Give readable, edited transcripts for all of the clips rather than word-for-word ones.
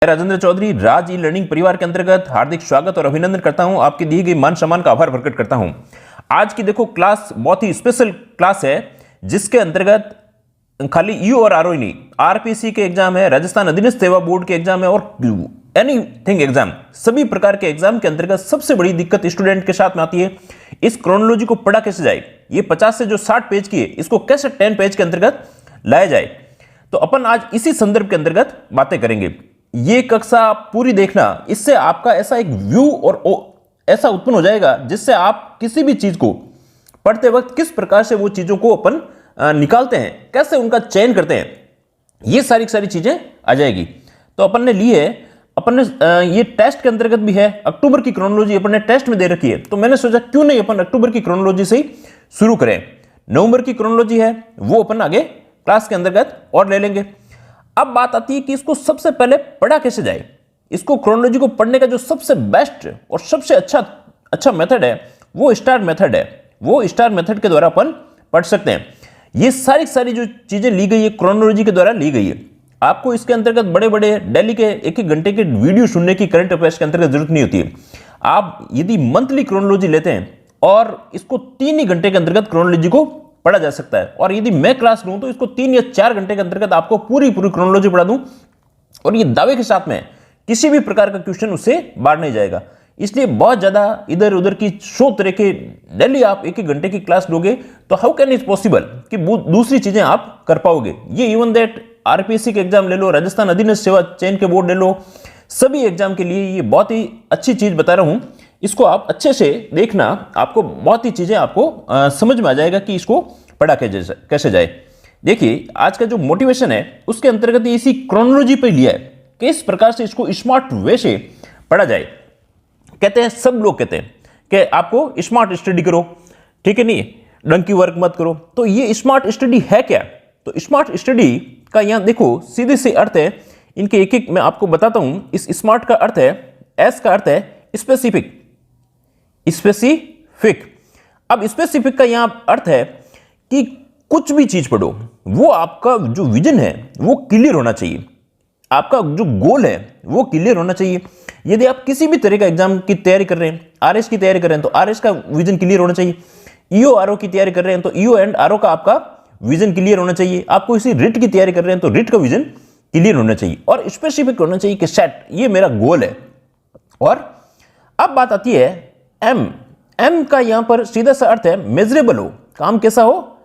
मैं राजेंद्र चौधरी राज e learning परिवार के अंतर्गत हार्दिक स्वागत और अभिनंदन करता हूं। आपकी दी गई मान सम्मान का आभार प्रकट करता हूं। आज की देखो क्लास बहुत ही स्पेशल क्लास है, जिसके अंतर्गत खाली यू और आरओ नहीं, आरपीसी के एग्जाम है, राजस्थान अधीनस्थ सेवा बोर्ड के एग्जाम है और एनीथिंग एग्जाम, सभी प्रकार के एग्जाम के अंतर्गत सबसे बड़ी दिक्कत स्टूडेंट के साथ में आती है, इस क्रोनोलॉजी को पढ़ा कैसे जाए। ये 50 से जो 60 पेज की है, इसको कैसे 10 पेज के अंतर्गत लाया जाए। तो अपन आज इसी संदर्भ के अंतर्गत बातें करेंगे। ये कक्षा पूरी देखना, इससे आपका ऐसा एक व्यू और ऐसा उत्पन्न हो जाएगा जिससे आप किसी भी चीज को पढ़ते वक्त किस प्रकार से वो चीजों को अपन निकालते हैं, कैसे उनका चयन करते हैं, ये सारी चीजें आ जाएगी। तो अपन ने ली है, अपन ने ये टेस्ट के अंतर्गत भी है, अक्टूबर की क्रोनोलॉजी अपन ने टेस्ट में दे रखी है, तो मैंने सोचा क्यों नहीं अपन अक्टूबर की क्रोनोलॉजी से ही शुरू करें। नवंबर की क्रोनोलॉजी है वो अपन आगे क्लास के अंतर्गत और ले लेंगे। अब बात आती है कि इसको सबसे पहले पढ़ा कैसे जाए। इसको क्रोनोलॉजी को पढ़ने का जो सबसे बेस्ट और सबसे अच्छा मेथड है वो स्टार मेथड है। वो स्टार मेथड के द्वारा अपन पढ़ सकते हैं। ये सारी जो चीजें ली गई है क्रोनोलॉजी के द्वारा ली गई है। आपको इसके अंतर्गत बड़े बड़े डेली के एक घंटे के वीडियो सुनने की करंट अफेयर्स के अंतर्गत जरूरत नहीं होती है। आप यदि मंथली क्रोनोलॉजी लेते हैं और इसको 3 ही घंटे के अंतर्गत क्रोनोलॉजी को पढ़ा जा सकता है, और यदि मैं क्लास लूं तो इसको 3 या 4 घंटे के अंतर्गत आपको पूरी क्रोनोलॉजी पढ़ा दूं, और ये दावे के साथ में किसी भी प्रकार का क्वेश्चन उससे बाहर नहीं जाएगा। इसलिए बहुत ज्यादा इधर उधर की 100 तरह के डेली आप 1 घंटे की क्लास लोगे तो हाउ कैन इज पॉसिबल कि दूसरी चीजें आप कर पाओगे। ये इवन दैट आरपीएससी के एग्जाम ले लो, राजस्थान अधीनस्थ सेवा चयन के बोर्ड ले लो, सभी एग्जाम के लिए ये बहुत ही अच्छी चीज बता रहा हूं। इसको आप अच्छे से देखना, आपको बहुत ही चीजें आपको समझ में आ जाएगा कि इसको पढ़ा कैसे जाए। देखिए आज का जो मोटिवेशन है उसके अंतर्गत इसी क्रोनोलॉजी पे लिया है कि इस प्रकार से इसको स्मार्ट वे से पढ़ा जाए। कहते हैं, सब लोग कहते हैं कि आपको स्मार्ट स्टडी करो, ठीक है, नहीं डंकी वर्क मत करो। तो ये स्मार्ट स्टडी है क्या? तो स्मार्ट स्टडी का यहां देखो सीधे से अर्थ है, इनके एक मैं आपको बताता हूं। इस स्मार्ट का अर्थ है, एस का अर्थ है स्पेसिफिक। अब स्पेसिफिक का यहां अर्थ है कि कुछ भी चीज पढ़ो, वो आपका जो विजन है वो क्लियर होना चाहिए, आपका जो गोल है वो क्लियर होना चाहिए। यदि आप किसी भी तरह का एग्जाम की तैयारी कर रहे हैं, आरएस की तैयारी कर रहे हैं तो आरएस का विजन क्लियर होना चाहिए। ईओ आरओ की तैयारी कर रहे हैं तो ईओ एंड आरओ का आपका विजन क्लियर होना चाहिए। आपको इसी रिट की तैयारी कर रहे हैं तो रिट का विजन क्लियर होना चाहिए, और स्पेसिफिक होना चाहिए कि सेट ये मेरा गोल है। और अब बात आती है एम का यहां पर सीधा सा अर्थ है मेजरेबल हो, काम कैसा हो,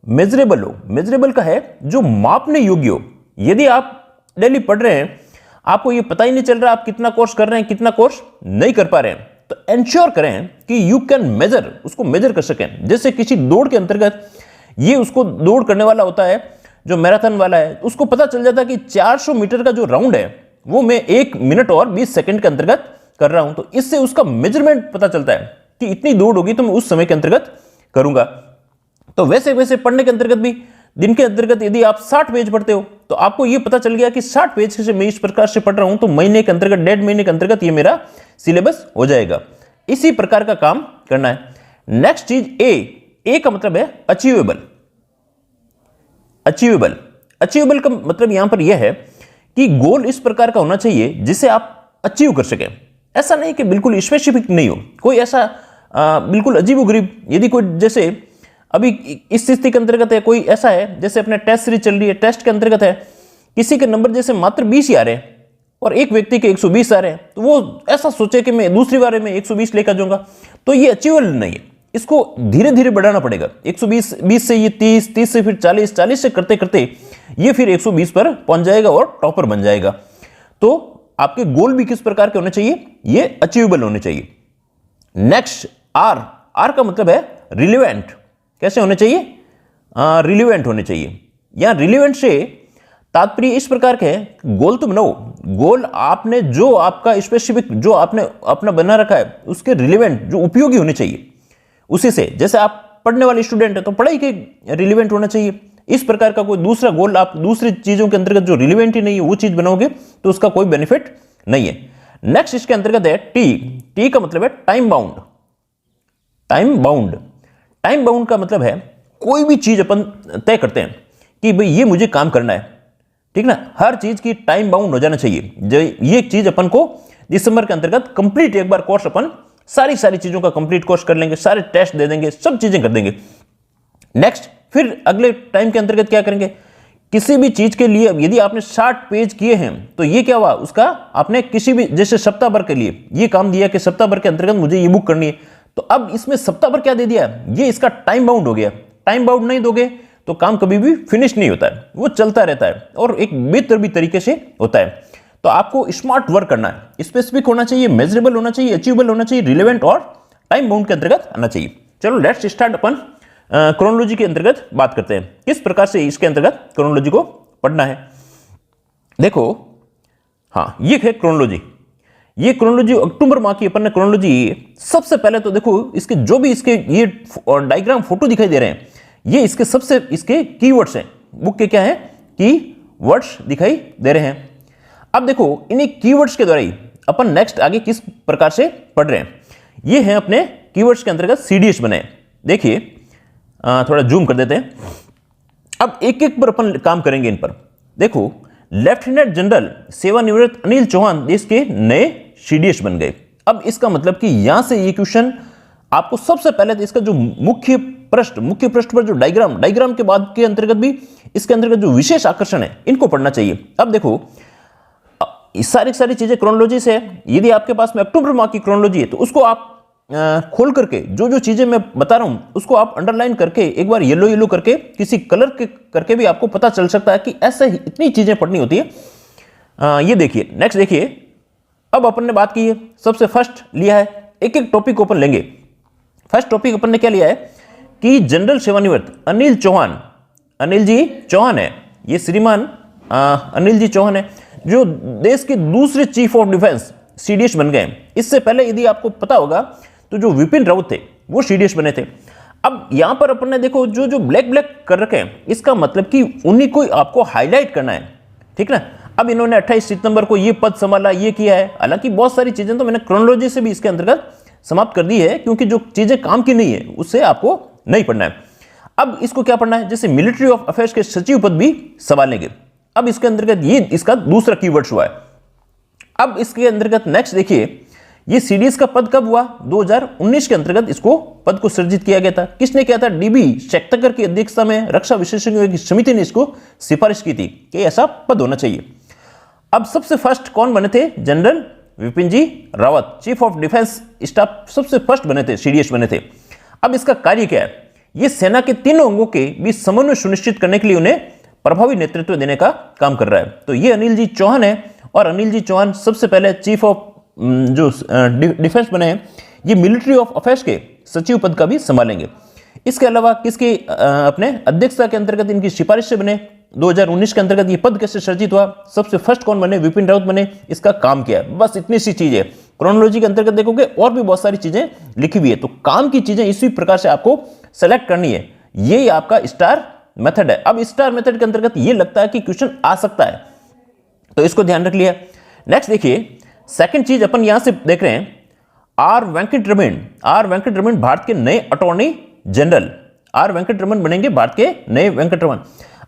मेजरेबल हो। मेजरेबल का है जो मापने योग्य हो। यदि आप डेली पढ़ रहे हैं, आपको ये पता ही नहीं चल रहा आप कितना कोर्स कर रहे हैं, कितना कोर्स नहीं कर पा रहे हैं, तो एंश्योर करें कि यू कैन मेजर, उसको मेजर कर सकें। जैसे किसी दौड़ के अंतर्गत ये उसको दौड़ करने वाला होता है जो मैराथन वाला है, उसको पता चल जाता है कि 400 मीटर का जो राउंड है वो मैं 1 मिनट और 20 सेकेंड के अंतर्गत कर रहा हूं। तो इससे उसका मेजरमेंट पता चलता है कि इतनी दौड़ होगी तो मैं उस समय के अंतर्गत करूंगा। तो वैसे पढ़ने के अंतर्गत भी दिन के अंतर्गत यदि आप 60 पेज पढ़ते हो तो आपको यह पता चल गया कि 60 पेज से मैं इस प्रकार से पढ़ रहा हूं तो महीने के अंतर्गत, 1.5 महीने के अंतर्गत ये मेरा सिलेबस हो जाएगा। इसी प्रकार का काम करना है। नेक्स्ट चीज ए का मतलब है अचीवेबल। अचीवेबल का मतलब यहां पर यह है कि गोल इस प्रकार का होना चाहिए जिसे आप अचीव कर सकें। ऐसा नहीं कि बिल्कुल स्पेसिफिक नहीं हो, कोई ऐसा बिल्कुल अजीबोगरीब, यदि कोई जैसे अभी इस स्थिति के अंतर्गत है, कोई ऐसा है जैसे अपने टेस्ट सीरीज चल रही है, टेस्ट के अंतर्गत है, किसी के नंबर जैसे मात्र 20 ही आ रहे हैं और एक व्यक्ति के 120 आ रहे हैं, तो वो ऐसा सोचे कि मैं दूसरी बार में 120 लेकर जाऊंगा, तो ये अचीवेबल नहीं है। इसको धीरे धीरे बढ़ाना पड़ेगा। 120 से ये 30 से फिर 40 से करते करते ये फिर 120 पर पहुंच जाएगा और टॉपर बन जाएगा। तो आपके गोल भी किस प्रकार के होने चाहिए, ये अचीवेबल होने चाहिए। नेक्स्ट आर का मतलब है रिलेवेंट। कैसे होने चाहिए? रिलेवेंट होने चाहिए। यहां रिलेवेंट से तात्पर्य इस प्रकार के है, गोल तो बनाओ, गोल आपने जो आपका स्पेसिफिक जो आपने अपना बना रखा है उसके रिलेवेंट, जो उपयोगी होने चाहिए उसी से। जैसे आप पढ़ने वाले स्टूडेंट है तो पढ़ाई के रिलेवेंट होना चाहिए। इस प्रकार का कोई दूसरा गोल आप दूसरी चीजों के अंतर्गत जो रिलेवेंट ही नहीं है वो चीज बनाओगे तो उसका कोई बेनिफिट नहीं है। नेक्स्ट इसके अंतर्गत है टी का मतलब है टाइम बाउंड। टाइम बाउंड का मतलब है कोई भी चीज अपन तय करते हैं कि भाई ये मुझे काम करना है, ठीक ना, हर चीज की टाइम बाउंड हो जाना चाहिए। ये एक चीज अपन को दिसंबर के अंतर्गत कंप्लीट एक बार कोर्स अपन सारी चीजों का कंप्लीट कोर्स कर लेंगे, सारे टेस्ट दे देंगे, सब चीजें कर देंगे। नेक्स्ट फिर अगले टाइम के अंतर्गत क्या करेंगे, किसी भी चीज के लिए यदि आपने 60 पेज किए हैं तो ये क्या हुआ, उसका आपने किसी भी, जैसे सप्ताह भर के लिए ये काम दिया कि सप्ताह भर के अंतर्गत मुझे ये बुक करनी है, तो अब इसमें सप्ताह भर क्या दे दिया, ये इसका टाइम बाउंड हो गया। टाइम बाउंड नहीं दोगे तो काम कभी भी फिनिश नहीं होता है, वो चलता रहता है और एक बेहतर भी तरीके से होता है। तो आपको स्मार्ट वर्क करना है, स्पेसिफिक होना चाहिए, मेजरेबल होना चाहिए, अचीवेबल होना चाहिए, रिलेवेंट और टाइम बाउंड के अंतर्गत आना चाहिए। चलो लेट्स स्टार्ट अपन क्रोनोलॉजी के अंतर्गत बात करते हैं, किस प्रकार से इसके अंतर्गत क्रोनोलॉजी को पढ़ना है। देखो हाँ, ये है क्रोनोलॉजी, ये क्रोनोलॉजी अक्टूबर माह की अपन ने क्रोनोलॉजी। सबसे पहले तो देखो इसके जो भी इसके ये डायग्राम फोटो दिखाई दे रहे हैं, ये इसके सबसे इसके कीवर्ड्स हैं, बुक के क्या है, कीवर्ड्स दिखाई दे रहे हैं। अब देखो इन्हीं कीवर्ड्स के द्वारा ही अपन नेक्स्ट आगे किस प्रकार से पढ़ रहे हैं। ये हैं अपने कीवर्ड्स के अंतर्गत सीडीएस बने। देखिए थोड़ा जूम कर देते हैं, अब एक एक पर अपन काम करेंगे इन पर। देखो लेफ्टिनेंट जनरल सेवानिवृत्त अनिल चौहान देश के नए सीडीएस बन गए। अब इसका मतलब कि यहां से ये क्वेश्चन आपको सबसे पहले तो इसका जो मुख्य पृष्ठ पर जो डायग्राम के बाद के अंतर्गत भी इसके अंतर्गत जो विशेष आकर्षण है इनको पढ़ना चाहिए। अब देखो सारी चीजें क्रोनोलॉजी से है, यदि आपके पास में अक्टूबर माह की क्रोनोलॉजी है तो उसको आप खोल करके जो चीजें मैं बता रहा हूं उसको आप अंडरलाइन करके एक बार येलो करके किसी कलर के करके भी आपको पता चल सकता है कि ऐसे ही इतनी चीजें पढ़नी होती है। ये देखिए नेक्स्ट देखिए, अब अपन ने बात की है, सबसे फर्स्ट लिया है, एक एक टॉपिक अपन लेंगे। फर्स्ट टॉपिक अपन ने क्या लिया है कि जनरल सेवानिवृत्त अनिल जी चौहान है, ये श्रीमान अनिल जी चौहान है जो देश के दूसरे चीफ ऑफ डिफेंस सीडीएस बन गए। इससे पहले यदि आपको पता होगा तो जो विपिन रावत थे वो सीडीएस बने थे। अब यहां पर अपन ने देखो जो ब्लैक कर रखे हैं, इसका मतलब कि उन्हीं को आपको हाईलाइट करना है, ठीक ना। अब इन्होंने 28 सितंबर को ये पद संभाला, ये किया है। हालांकि बहुत सारी चीजें तो मैंने क्रोनोलॉजी से भी इसके अंतर्गत समाप्त कर दी है, क्योंकि जो चीजें काम की नहीं है उससे आपको नहीं पढ़ना है। अब इसको क्या पढ़ना है, जैसे मिलिट्री ऑफ अफेयर्स के सचिव पद भी संभालेंगे। अब इसके अंतर्गत ये इसका दूसरा कीवर्ड हुआ है। अब इसके अंतर्गत नेक्स्ट देखिए, ये सीडीएस का पद कब हुआ, 2019 के अंतर्गत इसको पद को सृजित किया गया था। किसने किया था, डीबी शेक्तकर की अध्यक्षता में रक्षा विशेषज्ञों की समिति ने इसको सिफारिश की थी कि ऐसा पद होना चाहिए। अब सबसे फर्स्ट कौन बने थे, general Vipin ji Rawat, chief of defence staff सबसे फर्स्ट बने थे, सीडीएस बने थे। अब इसका कार्य क्या है, ये सेना के तीनों अंगों के बीच समन्वय सुनिश्चित करने के लिए उन्हें प्रभावी नेतृत्व देने का काम कर रहा है। तो ये अनिल जी चौहान है, और अनिल जी चौहान सबसे पहले चीफ ऑफ जो डिफेंस बने हैं, ये मिलिट्री ऑफ अफेयर्स के सचिव पद का भी संभालेंगे। इसके अलावा किसके अपने अध्यक्षता के अंतर्गत इनकी सिफारिश से बने, 2019 के अंतर्गत ये पद कैसे सृजित हुआ, सबसे फर्स्ट कौन बने, विपिन रावत बने, इसका काम किया। बस इतनी सी चीज है। क्रोनोलॉजी के अंतर्गत देखोगे और भी बहुत सारी चीजें लिखी हुई है, तो काम की चीजें इसी प्रकार से आपको सेलेक्ट करनी है। यही आपका स्टार मेथड है। अब स्टार मेथड के अंतर्गत ये लगता है कि क्वेश्चन आ सकता है, तो इसको ध्यान रख लिया। नेक्स्ट देखिए, सेकंड चीज अपन यहां से देख रहे हैं, आर वेंकटरमण भारत के नए अटॉर्नी जनरल, आर वेंकटरमण बनेंगे भारत के नए वेंकटरमण।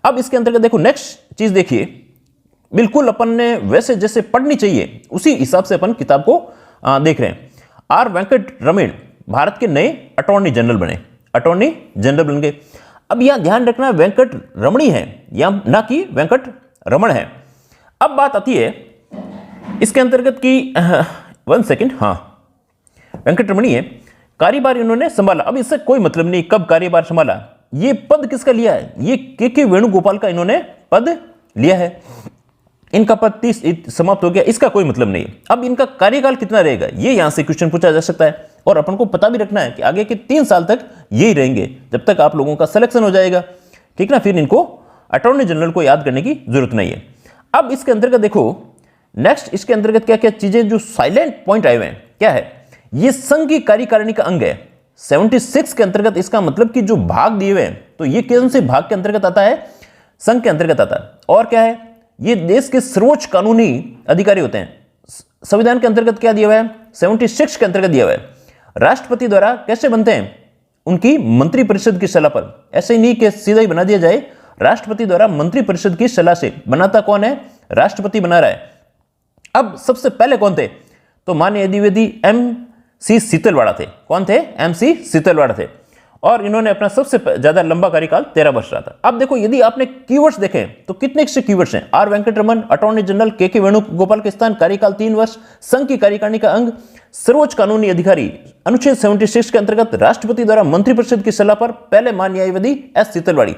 अब इसके अंतर्गत देखो नेक्स्ट चीज देखिए, बिल्कुल अपन ने वैसे जैसे पढ़नी चाहिए उसी हिसाब से अपन किताब को देख रहे हैं। आर वेंकटरमण भारत के नए अटॉर्नी जनरल बन गए। अब यहां ध्यान रखना वेंकट रमणी है या ना कि वेंकट रमण है। अब बात आती है इसके अंतर्गत की 1 सेकेंड, हाँ वेंकटरमणी है, कार्यभार इन्होंने संभाला। अब इससे कोई मतलब नहीं कब कार्यभार संभाला, ये पद किसका लिया है, ये के वेणुगोपाल का इन्होंने पद लिया है। इनका पद 30 समाप्त हो गया, इसका कोई मतलब नहीं। अब इनका कार्यकाल कितना रहेगा, ये यहां से क्वेश्चन पूछा जा सकता है, और अपन को पता भी रखना है कि आगे के 3 साल तक यही रहेंगे जब तक आप लोगों का सिलेक्शन हो जाएगा, ठीक ना। फिर इनको अटॉर्नी जनरल को याद करने की जरूरत नहीं है। अब इसके अंतर्गत देखो नेक्स्ट, इसके अंतर्गत क्या क्या चीजें जो साइलेंट पॉइंट आए हुए हैं, क्या है, ये संघ की कार्यकारिणी का अंग है। 76 के अंतर्गत इसका मतलब कि जो भाग दिए हुए हैं, तो ये कौन से भाग के अंतर्गत आता है, संघ के अंतर्गत आता है। और क्या है, ये देश के सर्वोच्च कानूनी अधिकारी होते हैं। संविधान के अंतर्गत क्या दिया हुआ है, 76 के अंतर्गत दिया हुआ है। राष्ट्रपति द्वारा कैसे बनते हैं, उनकी मंत्रिपरिषद की सलाह पर, ऐसे ही नहीं कि सीधा ही बना दिया जाए, राष्ट्रपति द्वारा मंत्रिपरिषद की सलाह से। बनाता कौन है? राष्ट्रपति बना रहा है। अब सबसे पहले कौन थे? तो माननीय द्विवेदी MC सीतलवाड़ा थे। कौन थे? MC सीतलवाड़ा थे। और इन्होंने अपना सबसे ज्यादा लंबा कार्यकाल 13 वर्ष रहा था। अब देखो, यदि आपने कीवर्ड्स देखे तो कितने से कीवर्ड्स हैं? आर वेंकटरमन, अटॉर्नी जनरल के वेणुगोपाल कृष्णन, कार्यकाल 3 वर्ष, संघ की कार्यकारिणी का अंग, सर्वोच्च कानूनी अधिकारी, अनुच्छेद 76 के अंतर्गत राष्ट्रपति द्वारा मंत्रिपरिषद की सलाह पर पहले माननीय न्यायवादी S सीतलवाड़ी।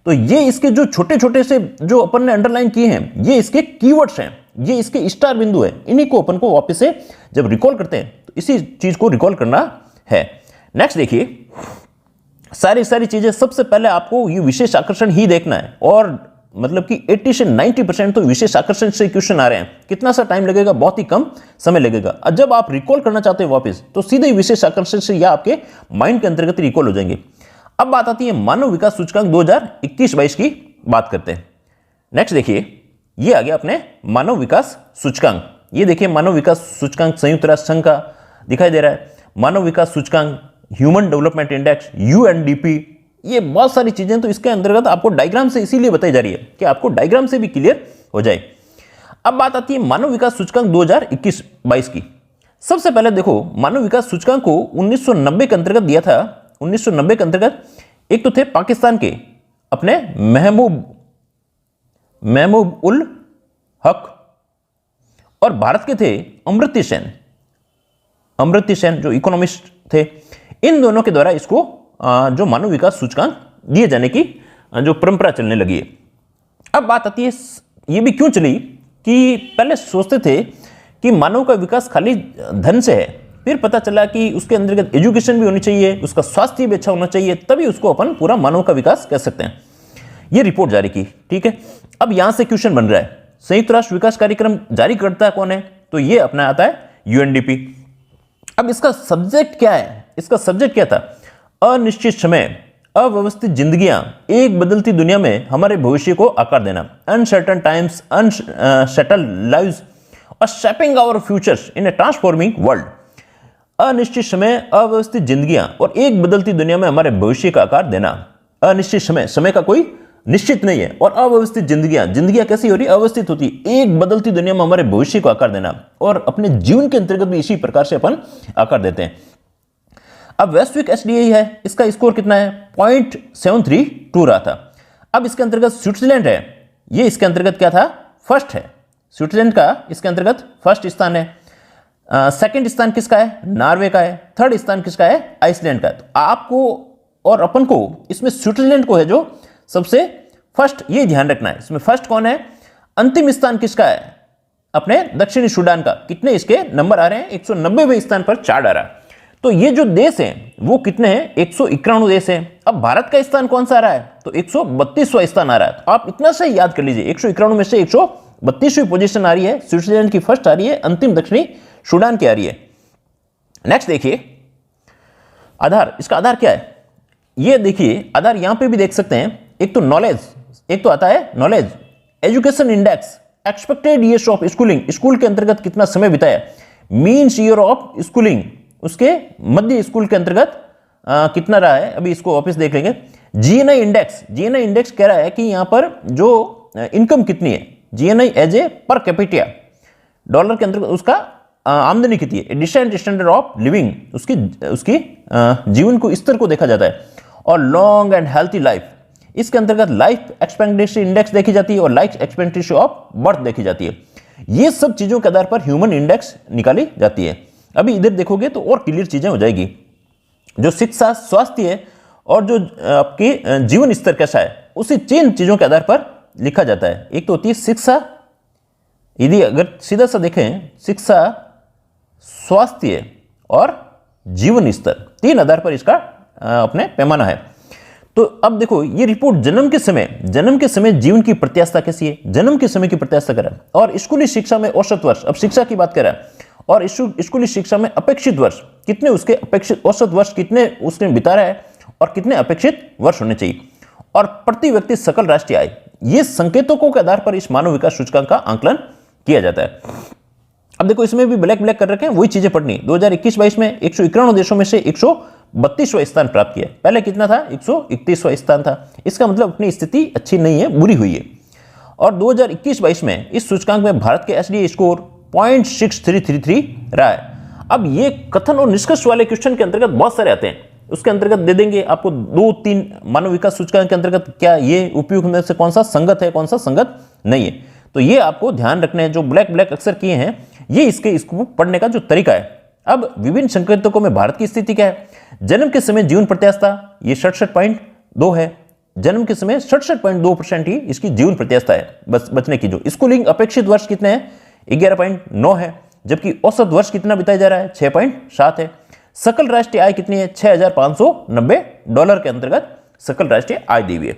तो ये इसके जो छोटे छोटे से जो अपन ने अंडरलाइन किए हैं, ये इसके कीवर्ड्स हैं, ये इसके स्टार बिंदु है। इन्हीं को अपन को वापस से जब रिकॉल करते हैं तो इसी चीज को रिकॉल करना है। नेक्स्ट देखिए, सारी चीजें सबसे पहले आपको ये विशेष आकर्षण ही देखना है। और मतलब कि 80 से 90% तो विशेष आकर्षण से क्वेश्चन आ रहे हैं। कितना सा टाइम लगेगा? बहुत ही कम समय लगेगा। और जब आप रिकॉल करना चाहते हैं वापस, तो सीधे ही विशेष आकर्षण से या आपके माइंड के अंतर्गत रिकॉल हो जाएंगे। अब बात आती है मानव विकास सूचकांक 2021-22 की बात करते हैं। नेक्स्ट देखिए, ये आ गया अपने मानव विकास सूचकांक। ये देखिए, मानव विकास सूचकांक संयुक्त राष्ट्र संघ का दिखाई दे रहा है। मानव विकास सूचकांक, ह्यूमन डेवलपमेंट इंडेक्स, UNDP, ये बहुत सारी चीजें तो इसके अंतर्गत आपको डायग्राम से इसीलिए बताई जा रही है कि आपको डायग्राम से भी क्लियर हो जाए। अब बात आती है मानव विकास सूचकांक 2021-22 की। सबसे पहले देखो, मानव विकास सूचकांक को 1990 के अंतर्गत दिया था। 1990 के अंतर्गत एक तो थे पाकिस्तान के अपने महमूब उल हक, और भारत के थे अमर्त्य सेन जो इकोनॉमिस्ट थे। इन दोनों के द्वारा इसको जो मानव विकास सूचकांक दिए जाने की जो परंपरा चलने लगी है। अब बात आती है, ये भी क्यों चली कि पहले सोचते थे कि मानव का विकास खाली धन से है, फिर पता चला कि उसके अंतर्गत एजुकेशन भी होनी चाहिए, उसका स्वास्थ्य भी अच्छा होना चाहिए, तभी उसको अपन पूरा मानव का विकास कह सकते हैं। ये रिपोर्ट जारी की, ठीक है। अब यहां से क्वेश्चन बन रहा है, संयुक्त राष्ट्र विकास कार्यक्रम जारी करता है कौन है? तो ये अपना आता है UNDP। अब इसका सब्जेक्ट क्या है? इसका सब्जेक्ट क्या था? अनिश्चित समय, अव्यवस्थित जिंदगियां, एक बदलती दुनिया में हमारे भविष्य को आकार देना, अनसर्टन टाइम्स, अनसेटल्ड लाइव्स और shaping our futures in a transforming world. अनिश्चित समय, अव्यवस्थित जिंदगियां और एक बदलती दुनिया में हमारे भविष्य का आकार देना। अनिश्चित समय, समय का कोई निश्चित नहीं है, और अव्यवस्थित जिंदगियां कैसी हो रही? अव्यवस्थित होती। एक बदलती दुनिया में हमारे भविष्य को आकार देना, और अपने जीवन के अंतर्गत भी इसी प्रकार से अपन आकार देते हैं। अब वैश्विक SDI है, इसका स्कोर कितना है? 0.732 रहा था। अब इसके अंतर्गत स्विट्जरलैंड है, ये इसके अंतर्गत क्या था? फर्स्ट है। स्विट्जरलैंड का इसके अंतर्गत फर्स्ट स्थान है। सेकंड स्थान किसका है? नॉर्वे का है। थर्ड स्थान किसका है? आइसलैंड का है। तो आपको और अपन को इसमें स्विट्जरलैंड को है जो सबसे फर्स्ट, ये ध्यान रखना है। इसमें फर्स्ट कौन है? अंतिम स्थान किसका है? अपने दक्षिणी सूडान का। कितने इसके नंबर आ रहे हैं? 190वें स्थान पर चार्ट आ रहा है। तो ये जो देश हैं वो कितने हैं? 191 देश हैं। अब भारत का स्थान कौन सा आ रहा है? तो 132वां स्थान आ रहा है। तो आप इतना से याद कर लीजिए, 191 में से 132वीं पोजीशन आ रही है, स्विट्जरलैंड की फर्स्ट आ रही है, अंतिम दक्षिणी सूडान की आ रही है। नेक्स्ट देखिए, आधार। इसका आधार क्या है? ये देखिए, आधार यहां पे भी देख सकते हैं। एक तो नॉलेज, एक तो आता है knowledge, education index, expected years of schooling, school के अंतर्गत कितना समय बिताया, मीन्स ईयर ऑफ स्कूलिंग, उसके मध्य स्कूल के अंतर्गत कितना रहा है, अभी इसको वापस देख लेंगे। GNI इंडेक्स कह रहा है कि यहां पर जो इनकम कितनी है, GNI as a per capita, dollar के अंतर्गत उसका आमदनी कितनी है, डिसेंट स्टैंडर्ड ऑफ लिविंग, उसकी जीवन को स्तर को देखा जाता है। और लॉन्ग एंड हेल्थी लाइफ, इसके अंतर्गत लाइफ एक्सपेक्टेंसी इंडेक्स देखी जाती है और लाइफ एक्सपेक्टेंसी ऑफ बर्थ देखी जाती है। ये सब चीजों के आधार पर ह्यूमन इंडेक्स निकाली जाती है। अभी इधर देखोगे तो और क्लियर चीजें हो जाएगी। जो शिक्षा, स्वास्थ्य है और जो आपके जीवन स्तर कैसा है, उसी तीन चीजों के आधार पर लिखा जाता है। एक तो होती है शिक्षा, यदि अगर सीधा सा देखें, शिक्षा, स्वास्थ्य और जीवन स्तर, तीन आधार पर इसका अपने पैमाना है। तो अब देखो, ये रिपोर्ट जन्म के समय जीवन की प्रत्याशा कैसी है, जन्म के समय की प्रत्याशा कर रहा है। और स्कूली शिक्षा में औसत वर्ष, अब शिक्षा की बात कर रहा है, और स्कूली शिक्षा में अपेक्षित वर्ष कितने, उसके अपेक्षित औसत वर्ष कितने उसने बिता रहा है और कितने अपेक्षित वर्ष होने चाहिए। और प्रति व्यक्ति सकल राष्ट्रीय आय, ये संकेतकों के आधार पर इस मानव विकास सूचकांक का आंकलन किया जाता है। अब देखो, इसमें भी ब्लैक कर रखे हैं, वही चीजें पढ़नी। 2021-22 में 191 देशों में से 32वां स्थान प्राप्त किया। पहले कितना था? 131वां स्थान था। इसका मतलब अपनी स्थिति अच्छी नहीं है, बुरी हुई है। और 2021-22 में इस सूचकांक में भारत के एसडीए स्कोर 0.6333 रहा है। अब ये कथन और निष्कर्ष वाले क्वेश्चन के अंतर्गत बहुत सारे आते हैं, उसके अंतर्गत दे देंगे आपको 2-3 मानव विकास सूचकांक के अंतर्गत क्या ये उपयुक्त में से कौन सा संगत है, कौन सा संगत नहीं है। तो ये आपको ध्यान रखने हैं, जो ब्लैक अक्षर किए हैं ये इसको पढ़ने का जो तरीका है। अब विभिन्न संकेतकों में भारत की स्थिति क्या है? जन्म के समय जीवन प्रत्याशा ये 67.2 है। जन्म के समय 67.2% ही इसकी जीवन प्रत्याशा है बस बचने की। जो स्कूलिंग अपेक्षित वर्ष कितने हैं? 11.9 है। जबकि औसत वर्ष कितना बिताया जा रहा है? 6.7 है। सकल राष्ट्रीय आय कितनी है? $6,590 के अंतर्गत सकल राष्ट्रीय आय दी हुई है।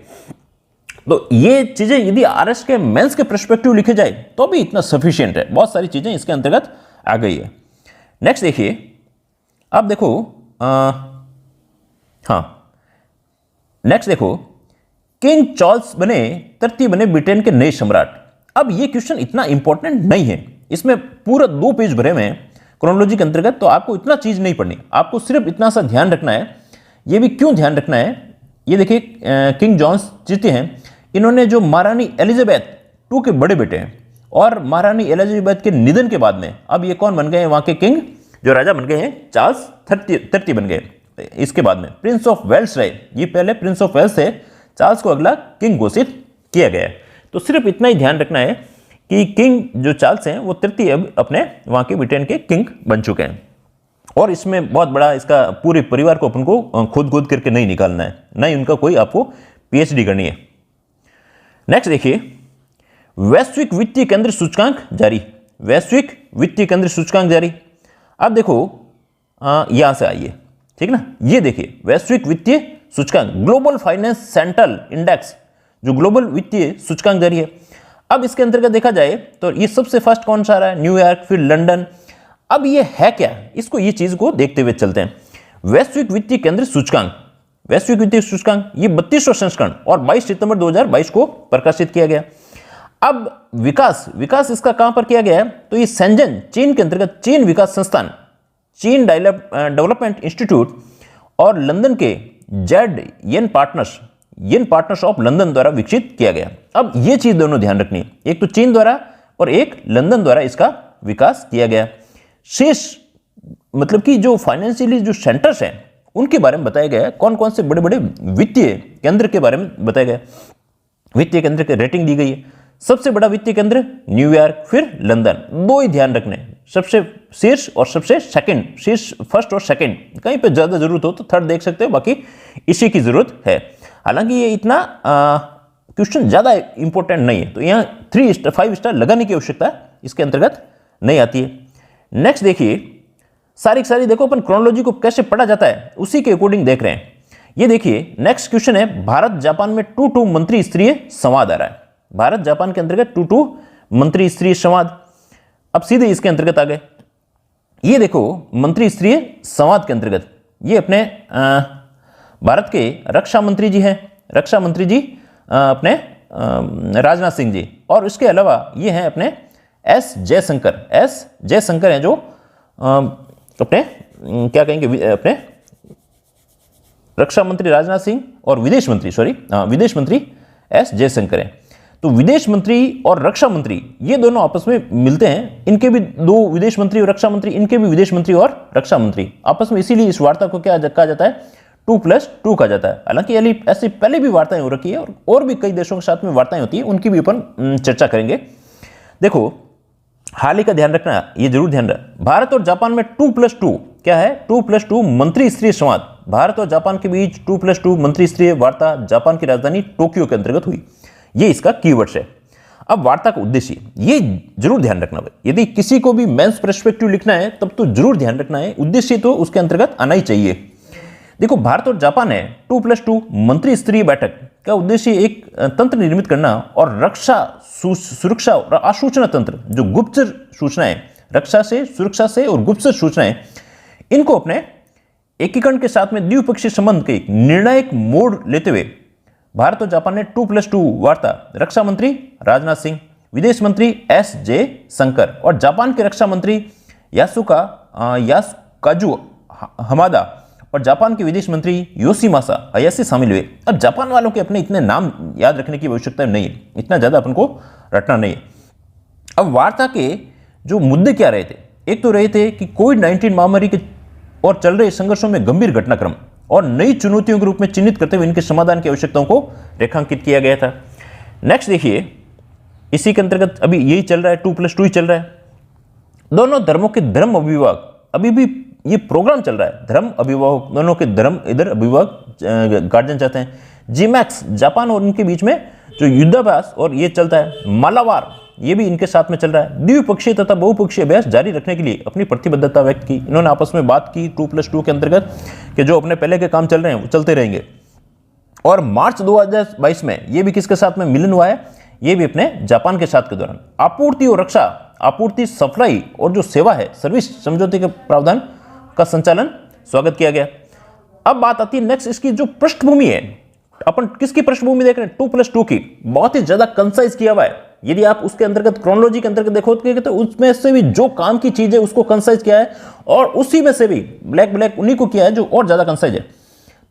तो ये चीजें यदि आरएस के मेंस के पर्सपेक्टिव लिखे जाए तो भी इतना सफिशिएंट है, बहुत सारी चीजें इसके अंतर्गत आ गई है। नेक्स्ट देखिए, अब देखो नेक्स्ट देखो, किंग चार्ल्स बने तृतीय बने ब्रिटेन के नए सम्राट। अब ये क्वेश्चन इतना इंपॉर्टेंट नहीं है, इसमें पूरा 2 पेज भरे में क्रोनोलॉजी के अंतर्गत, तो आपको इतना चीज नहीं पढ़नी, आपको सिर्फ इतना सा ध्यान रखना है। ये भी क्यों ध्यान रखना है, ये देखिए किंग जॉन्स तृतीय हैं, इन्होंने जो महारानी एलिजाबेथ 2 के बड़े बेटे हैं, और महारानी एलिजाबेथ के निधन के बाद में अब ये कौन बन गए हैं? वहां के किंग जो राजा बन गए हैं, चार्ल्स तृतीय बन गए। इसके बाद में प्रिंस ऑफ वेल्स रहे, ये पहले प्रिंस ऑफ वेल्स थे, चार्ल्स को अगला किंग घोषित किया गया है। तो सिर्फ इतना ही ध्यान रखना है कि किंग जो चार्ल्स हैं वो तृतीय अब अपने वहां के ब्रिटेन के किंग बन चुके हैं। और इसमें बहुत बड़ा इसका पूरे परिवार को अपन को खुद करके नहीं निकालना है, नहीं उनका कोई आपको पीएचडी करनी है। नेक्स्ट देखिए, वैश्विक वित्तीय केंद्र सूचकांक जारी। वैश्विक वित्तीय केंद्र सूचकांक जारी। अब देखो यहां से आइए, ठीक ना, ये देखिए वैश्विक वित्तीय सूचकांक, ग्लोबल फाइनेंस सेंट्रल इंडेक्स, जो ग्लोबल वित्तीय सूचकांक जारी है। अब इसके अंतर्गत देखा जाए तो ये सबसे फर्स्ट कौन सा आ रहा है? न्यूयॉर्क, फिर लंदन। अब ये है क्या, इसको ये चीज को देखते हुए चलते हैं। वैश्विक वित्तीय केंद्र सूचकांक, वैश्विक वित्तीय सूचकांक ये 32वां संस्करण और 22 सितंबर 2022 को प्रकाशित किया गया। अब विकास इसका कहां पर किया गया है? तो ये शेंजन चीन के अंतर्गत चीन विकास संस्थान, चीन डेवलपमेंट इंस्टीट्यूट और लंदन के येन पार्टनर्स ऑफ लंदन द्वारा विकसित किया गया। अब ये चीज दोनों ध्यान रखनी है, एक तो चीन द्वारा और एक लंदन द्वारा इसका विकास किया गया। शेष मतलब कि जो फाइनेंशियली जो सेंटर्स हैं उनके बारे में बताया गया है, कौन कौन से बड़े बड़े वित्तीय केंद्र के बारे में बताया गया। वित्तीय केंद्र की रेटिंग दी गई है। सबसे बड़ा वित्तीय केंद्र न्यूयॉर्क, फिर लंदन। 2 ही ध्यान रखने, सबसे शीर्ष और सबसे सेकंड, शीर्ष फर्स्ट और सेकंड, कहीं पे ज्यादा जरूरत हो तो थर्ड देख सकते हो, बाकी इसी की जरूरत है। हालांकि ये इतना क्वेश्चन ज्यादा इंपॉर्टेंट नहीं है, तो यहाँ 3 स्टार 5 स्टार लगाने की आवश्यकता इसके अंतर्गत नहीं आती है। नेक्स्ट देखिए, सारी देखो अपन क्रोनोलॉजी को कैसे पढ़ा जाता है उसी के अकॉर्डिंग देख रहे हैं। ये देखिए नेक्स्ट क्वेश्चन है, भारत जापान में 2-2 मंत्री स्तरीय संवाद आ रहा है। भारत जापान के अंतर्गत 2-2 मंत्री स्तरीय संवाद। अब सीधे इसके अंतर्गत आ गए। ये देखो मंत्री स्तरीय संवाद के अंतर्गत ये अपने भारत के रक्षा मंत्री जी हैं, रक्षा मंत्री जी अपने राजनाथ सिंह जी, और इसके अलावा ये हैं अपने एस जयशंकर हैं, जो अपने क्या कहेंगे, अपने रक्षा मंत्री राजनाथ सिंह और विदेश मंत्री एस जयशंकर हैं। तो विदेश मंत्री और रक्षा मंत्री ये दोनों आपस में मिलते हैं, इनके भी 2 विदेश मंत्री और रक्षा मंत्री, इनके भी विदेश मंत्री और रक्षा मंत्री आपस में, इसीलिए इस वार्ता को क्या कहा जाता है? 2+2 कहा जाता है। हालांकि ऐसी पहले भी वार्ताएं हो रखी है और भी कई देशों के साथ में वार्ताएं होती है, उनकी भी अपन चर्चा करेंगे। देखो हाल ही का ध्यान रखना, ये जरूर ध्यान रखना, भारत और जापान में 2+2 क्या है? 2+2 मंत्री स्तरीय संवाद। भारत और जापान के बीच 2+2 मंत्री स्तरीय वार्ता जापान की राजधानी टोक्यो के अंतर्गत हुई। ये इसका कीवर्ड्स है। अब वार्ता का उद्देश्य ये जरूर ध्यान रखना भाई, यदि किसी को भी मेंस पर्सपेक्टिव लिखना है तब तो जरूर ध्यान रखना है, उद्देश्य तो उसके अंतर्गत आना ही चाहिए। देखो भारत और जापान है 2+2 मंत्री स्तरीय बैठक का उद्देश्य एक तंत्र निर्मित करना और रक्षा, सुरक्षा और आसूचना तंत्र, जो गुप्तचर सूचनाएं, रक्षा से, सुरक्षा से और गुप्तचर सूचनाएं, इनको अपने एकीकरण के साथ में द्विपक्षीय संबंध के निर्णायक मोड़ लेते हुए भारत और जापान ने 2+2 वार्ता रक्षा मंत्री राजनाथ सिंह, विदेश मंत्री एस जयशंकर और जापान के रक्षा मंत्री यासुकाजु हमादा और जापान के विदेश मंत्री योशिमासा हयाशी शामिल हुए। अब जापान वालों के अपने इतने नाम याद रखने की आवश्यकता नहीं है, इतना ज़्यादा अपन को रटना नहीं है। अब वार्ता के जो मुद्दे क्या रहे थे, एक तो रहे थे कि कोविड-19 महामारी के और चल रहे संघर्षों में गंभीर घटनाक्रम और नई चुनौतियों के रूप में चिन्हित करते हुए इनके समाधान की आवश्यकताओं को रेखांकित किया गया था। नेक्स्ट देखिए, इसी के अंतर्गत अभी यही चल रहा है, 2+2 ही चल रहा है। दोनों धर्मों के धर्म अभिभावक, अभी भी ये प्रोग्राम चल रहा है, धर्म अभिभावक, दोनों के धर्म इधर अभिभावक गार्जियन चाहते हैं। जीमैक्स, जापान और इनके बीच में जो युद्धाभ्यास और ये चलता है। मालाबार, ये भी इनके साथ में चल रहा है। द्विपक्षीय तथा बहुपक्षीय अभ्यास जारी रखने के लिए अपनी प्रतिबद्धता व्यक्त की। इन्होंने आपस में बात की 2+2 के अंतर्गत कि जो अपने पहले के काम चल रहे हैं वो चलते रहेंगे। और मार्च 2022 में ये भी किसके साथ में मिलन हुआ है, ये भी अपने जापान के साथ के दौरान। आपूर्ति और रक्षा, आपूर्ति, सप्लाई और जो सेवा है, सर्विस समझौते के प्रावधान का संचालन स्वागत किया गया। अब बात आती है नेक्स्ट, इसकी जो पृष्ठभूमि है, अपन किसकी पृष्ठभूमि देख रहे हैं, 2+2 की, बहुत ही ज्यादा कंसाइज किया हुआ है। यदि आप उसके अंतर्गत क्रोनोलॉजी के अंतर्गत देखोगे तो उसमें से भी जो काम की चीज है उसको कंसाइज किया है, और उसी में से भी ब्लैक उन्हीं को किया है जो और ज्यादा कंसाइज है।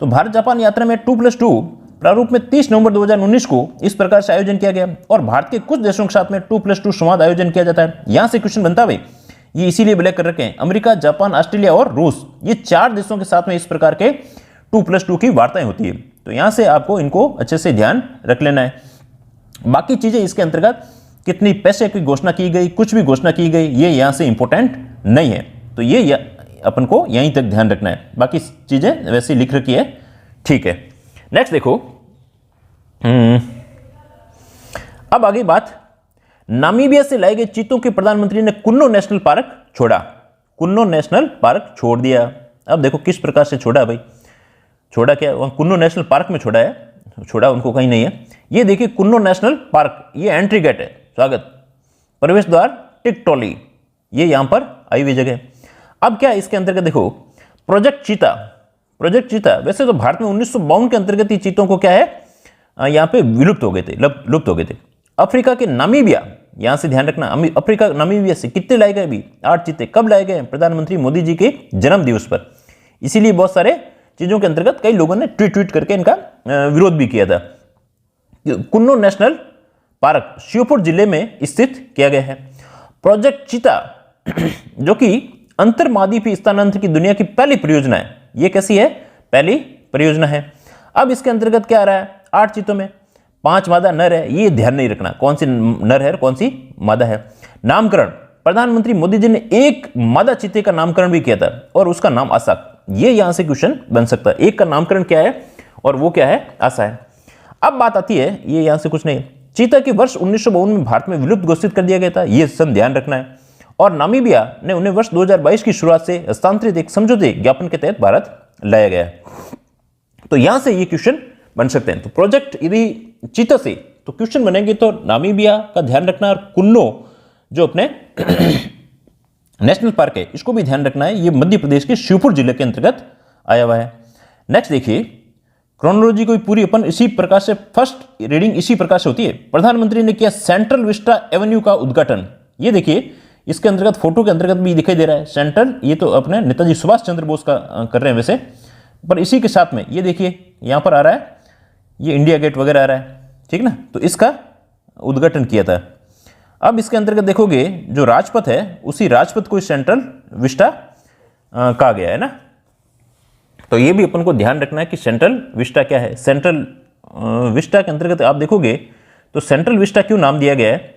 तो भारत जापान यात्रा में 2+2 प्रारूप में 30 नवंबर 2019 को इस प्रकार से आयोजन किया गया, और भारत के कुछ देशों के साथ में 2+2 संवाद आयोजन किया जाता है। यहां से क्वेश्चन बनता है, ये इसीलिए ब्लैक कर रखे हैं, अमेरिका, जापान, ऑस्ट्रेलिया और रूस, ये 4 देशों के साथ में इस प्रकार के 2+2 की वार्ताएं होती है। तो यहां से आपको इनको अच्छे से ध्यान रख लेना है। बाकी चीजें इसके अंतर्गत कितनी पैसे की घोषणा की गई, कुछ भी घोषणा की गई, ये यहां से इंपॉर्टेंट नहीं है। तो ये अपन को यहीं तक ध्यान रखना है, बाकी चीजें वैसे लिख रखी है, ठीक है। नेक्स्ट देखो, अब आगे बात, नामीबिया से लाए गए चीतों के प्रधानमंत्री ने कुन्नो नेशनल पार्क छोड़ा। कुन्नो नेशनल पार्क छोड़ दिया। अब देखो किस प्रकार से छोड़ा भाई, छोड़ा क्या, वहां कुन्नो नेशनल पार्क में छोड़ा है, छोड़ा उनको कहीं नहीं है। ये देखिए कुन्नो नेशनल पार्क, ये एंट्री गेट है, स्वागत, प्रवेश द्वार टिकटोली, ये यहां पर आई हुई जगह। अब क्या इसके अंतर्गत देखो, प्रोजेक्ट चीता। प्रोजेक्ट चीता वैसे तो भारत में 1952 के अंतर्गत ही चीतों को क्या है, यहां पे विलुप्त हो गए थे, लुप्त हो गए थे। अफ्रीका के नामीबिया, यहां से ध्यान रखना, अफ्रीका नामीबिया से कितने लाए गए, अभी 8 चीते। कब लाए गए, प्रधानमंत्री मोदी जी के जन्म दिवस पर। इसीलिए बहुत सारे चीजों के अंतर्गत कई लोगों ने ट्वीट करके इनका विरोध भी किया था। कुन्नो नेशनल पार्क श्योपुर जिले में स्थित किया गया है। प्रोजेक्ट चीता जो कि अंतर्मादीपी स्थानांतरण की दुनिया की पहली परियोजना है। ये कैसी है, पहली परियोजना है। अब इसके अंतर्गत क्या आ रहा है, 8 चीतों में 5 मादा नर है, ये ध्यान नहीं रखना कौन सी नर है और कौन सी मादा है। नामकरण, प्रधानमंत्री मोदी जी ने एक मादा चीते का नामकरण भी किया था और उसका नाम आशा। ये यहां से क्वेश्चन बन सकता है, एक का नामकरण क्या है और वो क्या है, आशा है। अब बात आती है, ये यहां से कुछ नहीं, चीता की वर्ष 1952 में भारत में विलुप्त घोषित कर दिया गया था, ये सन ध्यान रखना है। और नामीबिया ने उन्हें वर्ष 2022 की शुरुआत से हस्तांतरित एक समझौते ज्ञापन के तहत भारत लाया गया है। तो यहां से ये क्वेश्चन बन सकते हैं। तो प्रोजेक्ट यदि चीता से तो क्वेश्चन बनेंगे तो नामीबिया का ध्यान रखना, और कुन्नो जो अपने नेशनल पार्क है इसको भी ध्यान रखना है, ये मध्य प्रदेश के श्योपुर जिले के अंतर्गत आया हुआ है। नेक्स्ट देखिए, क्रोनोलॉजी को पूरी अपन इसी प्रकार से, फर्स्ट रीडिंग इसी प्रकार से होती है। प्रधानमंत्री ने किया सेंट्रल विस्टा एवेन्यू का उद्घाटन। ये देखिए इसके अंतर्गत फोटो के अंतर्गत भी दिखाई दे रहा है सेंट्रल, ये तो अपने नेताजी सुभाष चंद्र बोस का कर रहे हैं वैसे, पर इसी के साथ में ये देखिए यहां पर आ रहा है, ये इंडिया गेट वगैरह आ रहा है, ठीक ना, तो इसका उद्घाटन किया था। अब इसके अंतर्गत देखोगे जो राजपथ है उसी राजपथ को सेंट्रल विस्टा कहा गया है ना, तो ये भी अपन को ध्यान रखना है कि सेंट्रल विस्टा क्या है। सेंट्रल विस्टा के अंतर्गत आप देखोगे तो सेंट्रल विस्टा क्यों नाम दिया गया है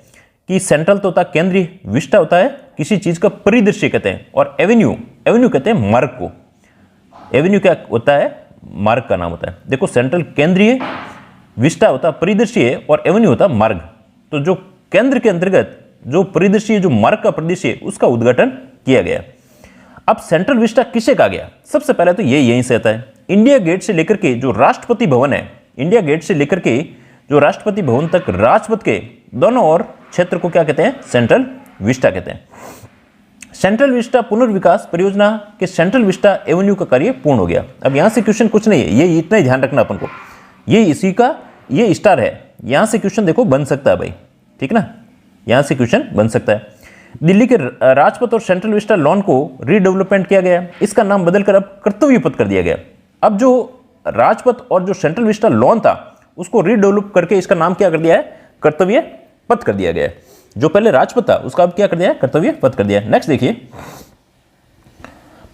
कि सेंट्रल तो होता है केंद्रीय, विस्टा होता है किसी चीज का परिदृश्य कहते हैं, और एवेन्यू, एवेन्यू कहते हैं मार्ग को। एवेन्यू क्या होता है, मार्ग का नाम होता है। देखो सेंट्रल केंद्रीय, विस्टा होता है परिदृश्य और एवेन्यू होता है मार्ग। तो जो केंद्र के अंतर्गत जो परिदृश्य, जो मार्ग का परिदृश्य, उसका उद्घाटन किया गया। अब सेंट्रल विस्टा किसे कहा गया, सबसे पहले तो ये यहीं से आता है। इंडिया गेट से लेकर के जो राष्ट्रपति भवन है, इंडिया गेट से लेकर के जो राष्ट्रपति भवन तक राजपथ के दोनों ओर क्षेत्र को क्या कहते हैं, सेंट्रल विस्टा कहते हैं। सेंट्रल विस्टा पुनर्विकास परियोजना के सेंट्रल विस्टा एवेन्यू का कार्य पूर्ण हो गया। अब यहां से क्वेश्चन कुछ नहीं है, ये इतना ही ध्यान रखना अपन को, ये इसी का ये स्टार है, यहां से क्वेश्चन देखो बन सकता है भाई, ठीक ना, यहां से क्वेश्चन बन सकता है। दिल्ली के राजपथ और सेंट्रल विस्टा लॉन को रीडेवलपमेंट किया गया, इसका नाम बदलकर अब कर्तव्य पथ कर दिया गया। अब जो राजपथ और जो सेंट्रल विस्टा लॉन था उसको रीडेवलप करके इसका नाम क्या कर दिया है, कर्तव्य पथ कर दिया गया है। जो पहले राजपथ था उसका अब क्या कर दिया है, कर्तव्य पथ कर दिया है। नेक्स्ट देखिए,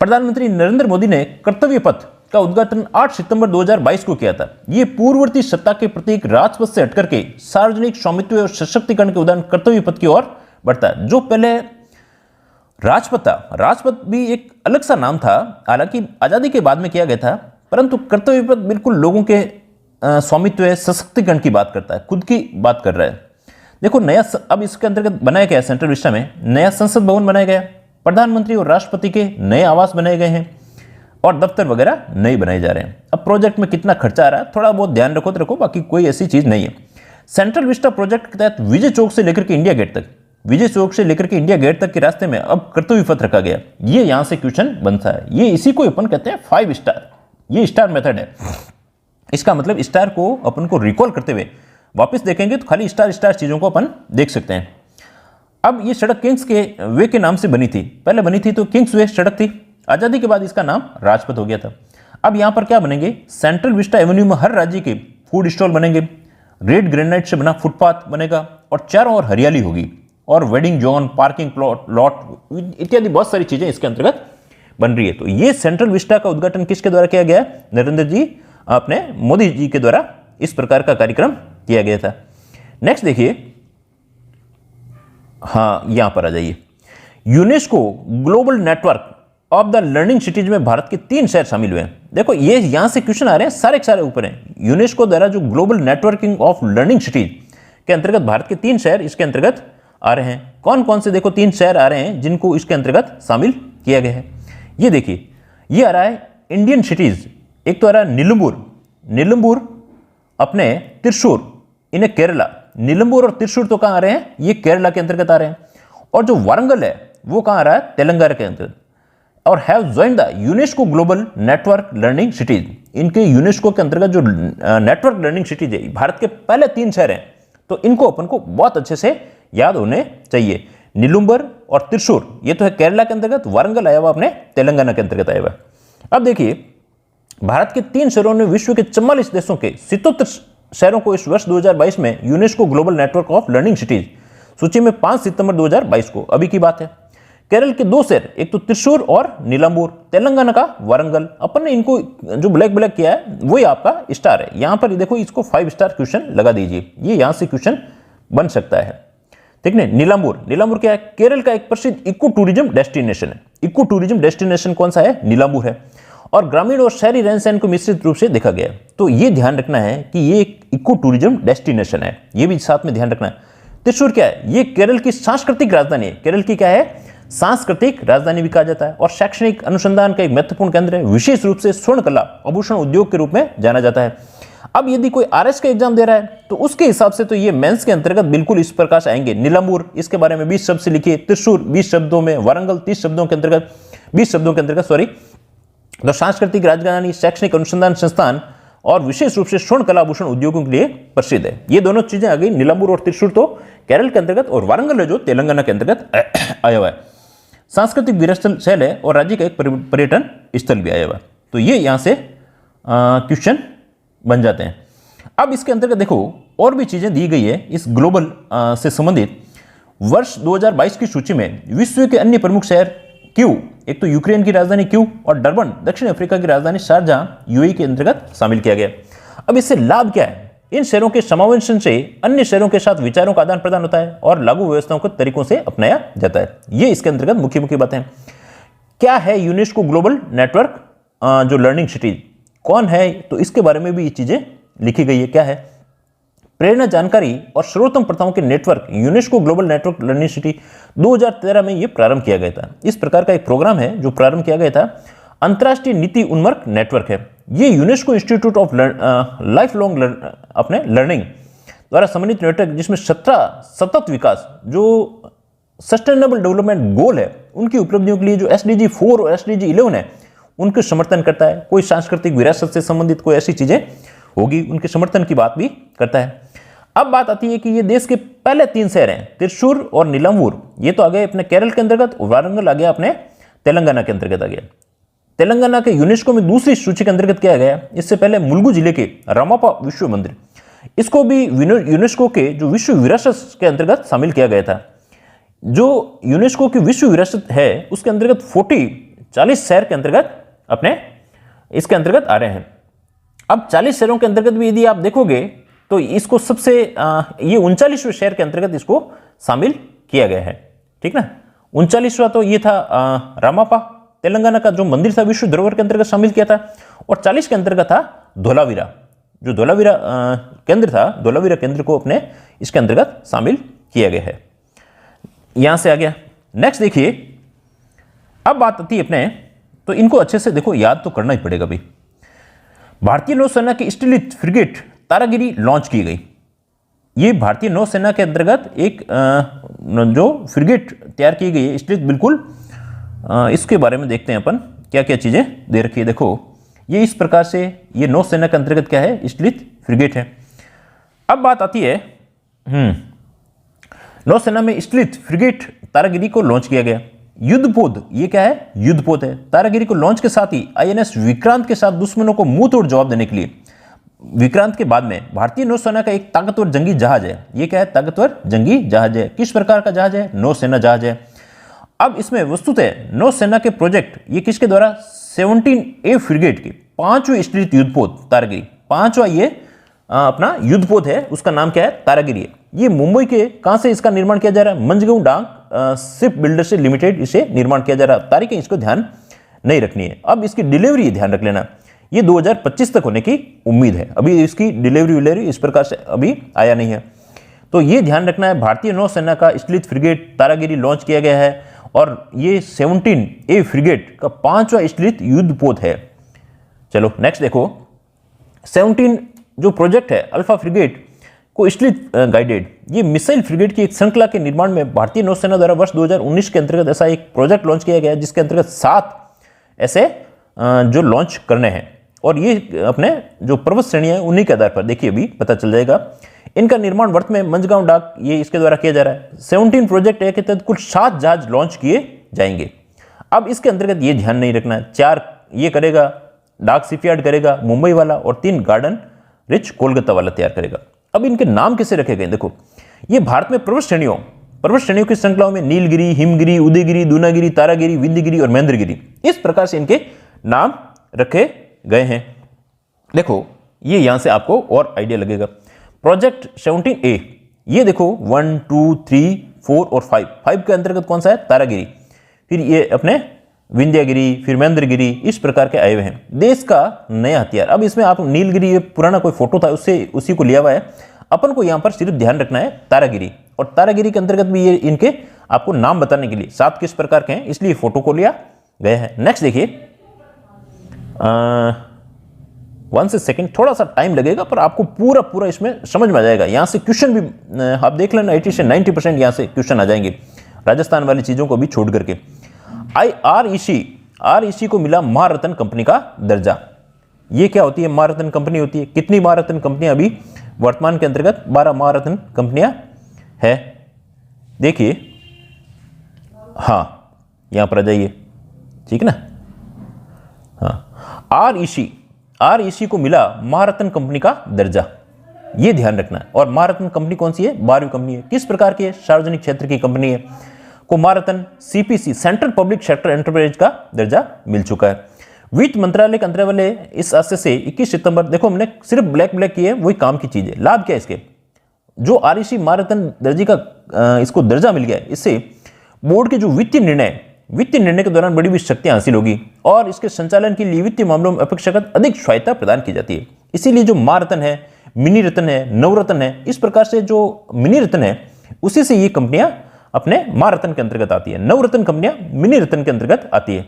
प्रधानमंत्री नरेंद्र मोदी ने कर्तव्य पथ का उद्घाटन 8 सितंबर 2022 को किया था। यह पूर्ववर्ती सत्ता के प्रतीक राजपथ से हटकर के सार्वजनिक स्वामित्व और सशक्तिकरण के उदाहरण कर्तव्य पथ की ओर बढ़ता है। जो पहले राजपथ था, राजपथ भी एक अलग सा नाम था, हालांकि आजादी के बाद में किया गया था, परंतु कर्तव्य पथ बिल्कुल लोगों के स्वामित्व सशक्तिकरण की बात करता है, खुद की बात कर रहा है। देखो नया अब इसके अंतर्गत बनाया गया, सेंट्रल विस्टा में नया संसद भवन बनाया गया, प्रधानमंत्री और राष्ट्रपति के नए आवास बनाए गए हैं और दफ्तर वगैरह नए बनाए जा रहे हैं। अब प्रोजेक्ट में कितना खर्चा आ रहा है थोड़ा बहुत ध्यान रखो तो रखो, बाकी कोई ऐसी चीज नहीं है। सेंट्रल विस्टा प्रोजेक्ट के तहत विजय चौक से लेकर के इंडिया गेट तक, विजय चौक से लेकर के इंडिया गेट तक के रास्ते में अब कर्तव्य पथ रखा गया। ये यहां से क्वेश्चन बनता है, ये इसी को अपन कहते हैं 5 स्टार, ये स्टार मेथड है। इसका मतलब स्टार को अपन को रिकॉल करते हुए वापस देखेंगे तो खाली स्टार स्टार चीजों को अपन देख सकते हैं। अब ये सड़क किंग्स के वे के नाम से बनी थी, पहले बनी थी तो किंग्स वे सड़क थी, आजादी के बाद इसका नाम राजपथ हो गया था। अब यहां पर क्या बनेंगे, सेंट्रल विस्टा एवेन्यू में हर राज्य के फूड स्टॉल बनेंगे, रेड ग्रेनाइट से बना फुटपाथ बनेगा और चारों ओर हरियाली होगी और wedding zone, parking plot, lot इत्यादि बहुत सारी चीजें इसके अंतर्गत बन रही है। तो ये सेंट्रल विस्टा का उद्घाटन किसके द्वारा किया गया, नरेंद्र जी अपने मोदी जी के द्वारा इस प्रकार का कार्यक्रम किया गया था। नेक्स्ट देखिए, हाँ यहां पर आ जाइए, UNESCO global network of the learning cities में भारत के 3 शहर शामिल हुए हैं। देखो ये यहां से क्वेश्चन आ रहे हैं, सारे के सारे ऊपर हैं। यूनेस्को द्वारा जो global networking of learning cities के अंतर्गत भारत के 3 शहर इसके अंतर्गत आ रहे हैं। कौन कौन से, देखो 3 शहर आ रहे हैं जिनको इसके अंतर्गत शामिल किया गया है। ये देखिए, ये आ रहा है इंडियन सिटीज, एक तो आ रहा है नीलंबूर, अपने त्रिशूर, इन्हें केरला, नीलंबूर और त्रिशूर तो कहां आ रहे हैं, ये केरला के अंतर्गत आ रहे हैं। और जो वारंगल है वो कहां आ रहा है, तेलंगाना के अंतर्गत। और have join the UNESCO global network learning cities, इनके यूनेस्को के अंतर्गत जो नेटवर्क लर्निंग सिटीज है, भारत के पहले 3 शहर हैं, तो इनको अपन को बहुत अच्छे से याद होने चाहिए। नीलंबूर और त्रिशूर ये तो है केरला के अंतर्गत, वारंगल आया हुआ अपने तेलंगाना के अंतर्गत आया हुआ। अब देखिए, भारत के 3 शहरों ने विश्व के 44 देशों के 77 शहरों को इस वर्ष 2022 में UNESCO global network of learning cities सूची में 5 सितंबर 2022 को, अभी की बात है। केरल के 2 शहर, एक तो त्रिशूर और नीलंबूर, तेलंगाना का वारंगल, अपन ने इनको जो ब्लैक किया है वही आपका स्टार है। यहां पर देखो, इसको 5 स्टार क्वेश्चन लगा दीजिए, ये यहां से क्वेश्चन बन सकता है। ठीक है, नीलंबूर क्या है, केरल का एक प्रसिद्ध इको टूरिज्म डेस्टिनेशन है। इको टूरिज्म डेस्टिनेशन कौन सा है, नीलंबूर है। और ग्रामीण और शहरी रहन सहन को मिश्रित रूप से देखा गया है, तो ये ध्यान रखना है कि ये एक इको टूरिज्म डेस्टिनेशन है, ये भी साथ में ध्यान रखना है। त्रिशूर क्या है, ये केरल की सांस्कृतिक राजधानी है, केरल की क्या है, सांस्कृतिक राजधानी भी कहा जाता है और शैक्षणिक अनुसंधान का एक महत्वपूर्ण केंद्र है, विशेष रूप से स्वर्ण कला आभूषण उद्योग के रूप में जाना जाता है। अब यदि कोई आरएस का एग्जाम दे रहा है तो उसके हिसाब से तो ये मेंस के अंतर्गत बिल्कुल इस प्रकार से आएंगे। नीलंबूर, इसके बारे में 20 शब्द से लिखिए, त्रिशूर 20 शब्दों में, वारंगल 30 शब्दों के अंतर्गत, 20 शब्दों के अंतर्गत सॉरी, तो सांस्कृतिक राजधानी, शैक्षणिक अनुसंधान संस्थान और विशेष रूप से स्वर्ण कला आभूषण उद्योगों के लिए प्रसिद्ध है। ये दोनों चीजें आ गई, नीलंबूर और त्रिशूर तो केरल के अंतर्गत और वारंगल है जो तेलंगाना के अंतर्गत आया हुआ है। सांस्कृतिक विरासत शैल है और राज्य का एक पर्यटन स्थल भी आया हुआ है। तो ये यहां से क्वेश्चन बन जाते हैं। अब इसके अंतर्गत देखो और भी चीजें दी गई है इस ग्लोबल से संबंधित। वर्ष 2022 की सूची में विश्व के अन्य प्रमुख शहर क्यू, एक तो यूक्रेन की राजधानी क्यू और डरबन दक्षिण अफ्रीका की राजधानी शारजाह यूएई के अंतर्गत शामिल किया गया। अब इससे लाभ क्या है, इन शहरों के समावेशन से अन्य शहरों के साथ विचारों का आदान प्रदान होता है और लागू व्यवस्थाओं को तरीकों से अपनाया जाता है। ये इसके अंतर्गत मुख्य बातें हैं। क्या है यूनेस्को ग्लोबल नेटवर्क जो लर्निंग सिटीज कौन है, तो इसके बारे में भी ये चीजें लिखी गई है। क्या है, प्रेरणा जानकारी और सर्वोत्तम प्रथाओं के network UNESCO global network learning city 2013 में ये प्रारंभ किया गया था। इस प्रकार का एक प्रोग्राम है जो प्रारंभ किया गया था। अंतर्राष्ट्रीय नीति उन्मुख नेटवर्क है ये, UNESCO institute of life long अपने लर्निंग द्वारा समन्वित नेटवर्क, जिसमें 17 सतत विकास जो सस्टेनेबल डेवलपमेंट गोल है उनकी उपलब्धियों के लिए जो SDG 4 और SDG 11 है उनके समर्थन करता है। कोई सांस्कृतिक विरासत से संबंधित कोई ऐसी चीजें होगी उनके समर्थन की बात भी करता है। अब बात आती है कि ये देश के पहले 3 शहर हैं, त्रिशूर और नीलाम्बूर, ये तो आ गए अपने केरल के अंतर्गत, वारंगल आ गया अपने तेलंगाना के अंतर्गत आ गया। तेलंगाना के यूनेस्को में दूसरी सूची के अंतर्गत किया गया। इससे पहले मुलुगु जिले के रामापा विश्व मंदिर, इसको भी यूनेस्को के जो विश्व विरासत के अंतर्गत शामिल किया गया था। जो यूनेस्को की विश्व विरासत है उसके अंतर्गत 40 शहर के अंतर्गत अपने इसके अंतर्गत आ रहे हैं। अब 40 शहरों के अंतर्गत भी यदि आप देखोगे तो इसको सबसे ये 39वें शहर के अंतर्गत इसको शामिल किया गया है, ठीक ना। 39वां तो ये था रामापा, तेलंगाना का जो मंदिर था विश्व धरोहर के अंतर्गत शामिल किया था। और 40 के अंतर्गत था धोलावीरा, जो धोलावीरा केंद्र था, धोलावीरा केंद्र को अपने इसके अंतर्गत शामिल किया गया है। यहां से आ गया। नेक्स्ट देखिए, अब बात आती है अपने, तो इनको अच्छे से देखो, याद तो करना ही पड़ेगा भाई। भारतीय नौसेना की स्टीलिथ फ्रिगेट तारागिरी लॉन्च की गई। ये भारतीय नौसेना के अंतर्गत एक जो फ्रिगेट तैयार की गई है स्टीलिथ, बिल्कुल इसके बारे में देखते हैं अपन क्या क्या चीजें दे रखी है। देखो ये इस प्रकार से ये नौसेना के अंतर्गत क्या है, स्टीलिथ फ्रिगेट है। अब बात आती है नौसेना में स्टीलिथ फ्रिगेट तारागिरी को लॉन्च किया गया। युद्धपोत, ये क्या है, युद्धपोत है। तारागिरी को लॉन्च के साथ ही आईएनएस विक्रांत के साथ दुश्मनों को मुंह तोड़ जवाब देने के लिए, विक्रांत के बाद में भारतीय नौसेना का एक ताकतवर जंगी जहाज है। ये क्या है, ताकतवर जंगी जहाज है। किस प्रकार का जहाज है, नौसेना जहाज है। अब इसमें वस्तुतः नौसेना के प्रोजेक्ट, ये किसके द्वारा, 17A फ्रिगेट के 5वें स्टीलिथ युद्धपोत तारागिरी, 5वां ये अपना युद्धपोत है, उसका नाम क्या है, तारागिरी है। ये मुंबई के कहां से इसका निर्माण किया जा रहा है, मंझगांव डाक शिप बिल्डर से लिमिटेड इसे निर्माण किया जा रहा है। तारीखें इसको ध्यान नहीं रखनी है। अब इसकी डिलीवरी ध्यान रख लेना, ये 2025 तक होने की उम्मीद है। अभी इसकी डिलीवरी इस प्रकार से अभी आया नहीं है, तो ये ध्यान रखना है। भारतीय नौसेना का स्टीलिथ फ्रिगेट तारागिरी लॉन्च किया गया है और ये 17A फ्रिगेट का 5वां स्टीलिथ युद्धपोत है। चलो नेक्स्ट देखो, 17 जो प्रोजेक्ट है अल्फा फ्रिगेट को स्टीलिथ गाइडेड, ये मिसाइल फ्रिगेट की एक श्रृंखला के निर्माण में भारतीय नौसेना द्वारा वर्ष 2019 के अंतर्गत ऐसा एक प्रोजेक्ट लॉन्च किया गया, जिसके अंतर्गत 7 ऐसे जो लॉन्च करने हैं। और ये अपने जो पर्वत श्रेणियां हैं उन्हीं के आधार पर देखिए अभी पता चल जाएगा। इनका निर्माण वर्त में मंझगांव डाक, ये इसके द्वारा किया जा रहा है। 17 प्रोजेक्ट है के तहत कुल 7 जहाज लॉन्च किए जाएंगे। अब इसके अंतर्गत ये ध्यान नहीं रखना है, 4 ये करेगा डाक शिपयार्ड करेगा मुंबई वाला, और 3 गार्डन रिच कोलकाता वाला तैयार करेगा। अब इनके नाम कैसे रखे गए, देखो ये भारत में पर्वत श्रेणियों की श्रृंखलाओं में नीलगिरी, हिमगिरी, उदयगिरी, दूनागिरी, तारागिरी, विंध्यगिरी और महेंद्रगिरी, इस प्रकार से इनके नाम रखे गए हैं। देखो ये यहां से आपको और आइडिया लगेगा। प्रोजेक्ट 17A, ये देखो 1, 2, 3, 4 और 5 के अंतर्गत कौन सा है, तारागिरी। फिर ये अपने विंध्यगिरी, फिर महेंद्रगिरी, इस प्रकार के आए हुए हैं। देश का नया हथियार, अब इसमें आप नीलगिरी, ये पुराना कोई फोटो था उससे उसी को लिया हुआ है। अपन को यहां पर सिर्फ ध्यान रखना है तारागिरी, और तारागिरी के अंतर्गत भी ये इनके आपको नाम बताने के लिए 7 किस प्रकार के हैं, इसलिए फोटो को लिया गया है। नेक्स्ट देखिए, 1 सेकेंड, थोड़ा सा टाइम लगेगा पर आपको पूरा इसमें समझ में आ जाएगा। यहां से क्वेश्चन भी आप देख लेना, 80 से 90% यहां से क्वेश्चन आ जाएंगे, राजस्थान वाली चीजों को भी छोड़ करके। REC को मिला महारत्न कंपनी का दर्जा। ये क्या होती है, महारत्न कंपनी होती है। कितनी महारत्न कंपनियां अभी वर्तमान के अंतर्गत, 12 महारत्न कंपनियां है। देखिए हाँ, यहां पर आ जाइए, ठीक ना। हाँ, REC को मिला महारत्न कंपनी का दर्जा, ये ध्यान रखना है। और महारत्न कंपनी कौन सी है, 12वीं कंपनी है। किस प्रकार की है, सार्वजनिक क्षेत्र की कंपनी है। को महारत्न CPC central public sector enterprise का दर्जा मिल चुका है। वित्त मंत्रालय के अंतर्गत वाले इस आशय से 21 सितंबर, देखो हमने सिर्फ ब्लैक किए, वही काम की चीज है। लाभ क्या है इसके, जो REC महारत्न दर्जे का इसको दर्जा मिल गया है, इससे बोर्ड के जो वित्तीय निर्णय के दौरान बड़ी शक्तियां हासिल होगी और इसके संचालन के लिए वित्तीय मामलों में अपेक्षाकृत अधिक स्वायत्तता प्रदान की जाती है। इसीलिए जो महारत्न है, मिनी रत्न है, नवरत्न है, इस प्रकार से जो मिनी रत्न है उसी से ये कंपनियां अपने महारत्न के अंतर्गत आती है। नवरत्न कंपनियां मिनी रत्न के अंतर्गत आती है।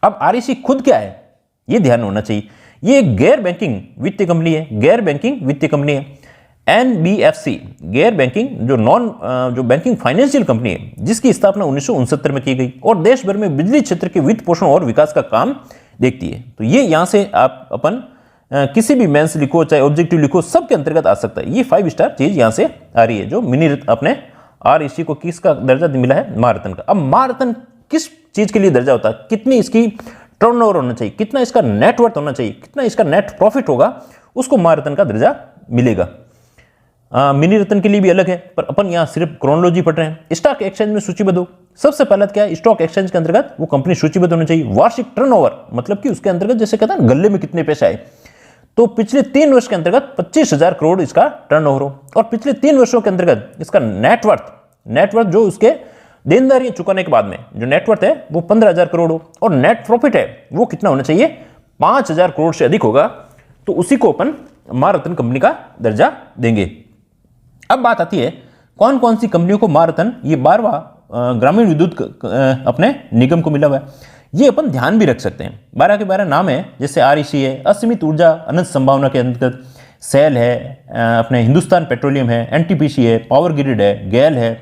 अब REC खुद क्या है, ये ध्यान होना चाहिए। ये एक गैर बैंकिंग वित्तीय कंपनी है, गैर बैंकिंग वित्तीय कंपनी है। NBFC गैर बैंकिंग जो बैंकिंग फाइनेंशियल कंपनी है, जिसकी स्थापना 1969 में की गई और देश भर में बिजली क्षेत्र के वित्त पोषण और विकास का काम देखती है। तो ये यहां से आप अपन किसी भी मेंस लिखो चाहे ऑब्जेक्टिव लिखो, सबके अंतर्गत आ सकता है। ये 5 स्टार चीज यहां से आ रही है, जो मिनी अपने REC को किसका दर्जा मिला है, महारत्न का। अब महारत्न किस चीज के लिए दर्जा होता है, कितनी इसकी टर्नओवर होना चाहिए, कितना इसका नेटवर्थ होना चाहिए, कितना इसका नेट प्रॉफिट होगा, उसको महारत्न का दर्जा मिलेगा। मिनी रत्न के लिए भी अलग है, पर अपन यहाँ सिर्फ क्रोनोलॉजी पढ़ रहे हैं। स्टॉक एक्सचेंज में सूचीबद्ध हो, सबसे पहले क्या है, स्टॉक एक्सचेंज के अंतर्गत वो कंपनी सूचीबद्ध होनी चाहिए। वार्षिक टर्नओवर मतलब कि उसके अंतर्गत जैसे कहता है गले में कितने पैसे आए, तो पिछले 3 वर्ष के अंतर्गत 25,000 करोड़ इसका टर्नओवर हो, और पिछले 3 वर्षों के अंतर्गत इसका नेटवर्थ जो उसके देनदारियां चुकाने के बाद में जो नेटवर्थ है वो 15,000 करोड़ हो, और नेट प्रॉफिट है वो कितना होना चाहिए, 5,000 करोड़ से अधिक होगा, तो उसी को अपन महारत्न कंपनी का दर्जा देंगे। अब बात आती है कौन कौन सी कंपनियों को महारत्न, ये 12वां ग्रामीण विद्युत अपने निगम को मिला हुआ है। ये अपन ध्यान भी रख सकते हैं, 12 के 12 नाम है, जैसे REC है, असीमित ऊर्जा अनंत संभावना के अंतर्गत, सेल है, अपने हिंदुस्तान पेट्रोलियम है, NTPC है, पावर ग्रिड है, गैल है,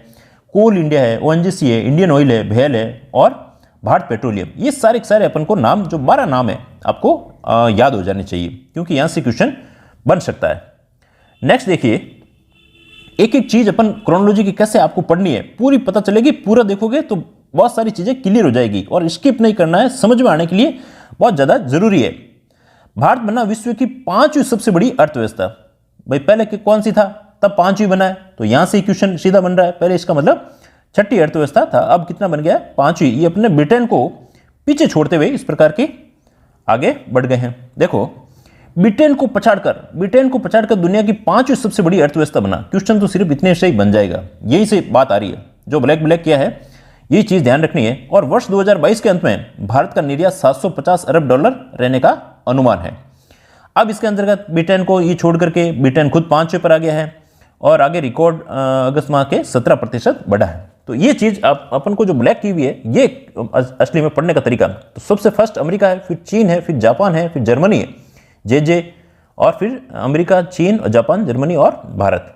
कोल इंडिया है, ONGC है, इंडियन ऑयल है, भेल है और भारत पेट्रोलियम। ये सारे के सारे अपन को नाम, जो 12 नाम है आपको याद हो जाने चाहिए, क्योंकि यहां से क्वेश्चन बन सकता है। नेक्स्ट देखिए, एक एक चीज अपन क्रोनोलॉजी की कैसे आपको पढ़नी है पूरी पता चलेगी, पूरा देखोगे तो बहुत सारी चीजें क्लियर हो जाएगी, और स्किप नहीं करना है, समझ में आने के लिए बहुत ज्यादा जरूरी है। भारत बना विश्व की 5वीं सबसे बड़ी अर्थव्यवस्था। भाई पहले कौन सी था, तब 5वीं बना है, तो यहां से क्वेश्चन सीधा बन रहा है। पहले इसका मतलब 6ठी अर्थव्यवस्था था, अब कितना बन गया है, 5वीं। ये अपने ब्रिटेन को पीछे छोड़ते हुए इस प्रकार के आगे बढ़ गए हैं। देखो, ब्रिटेन को पछाड़कर दुनिया की 5वीं सबसे बड़ी अर्थव्यवस्था बना। क्वेश्चन तो सिर्फ इतने से ही बन जाएगा, यही से बात आ रही है। जो ब्लैक किया है, ये चीज ध्यान रखनी है। और वर्ष 2022 के अंत में भारत का निर्यात 750 अरब डॉलर रहने का अनुमान है। अब इसके अंतर्गत ब्रिटेन को ये छोड़ करके ब्रिटेन खुद 5वें पर आ गया है, और आगे रिकॉर्ड अगस्त माह के 17% बढ़ा है। तो ये चीज अपन को जो ब्लैक की हुई है, ये असली में पढ़ने का तरीका। तो सबसे फर्स्ट अमेरिका है, फिर चीन है, फिर जापान है, फिर जर्मनी है, जे, और फिर अमेरिका, चीन, जापान, जर्मनी और भारत।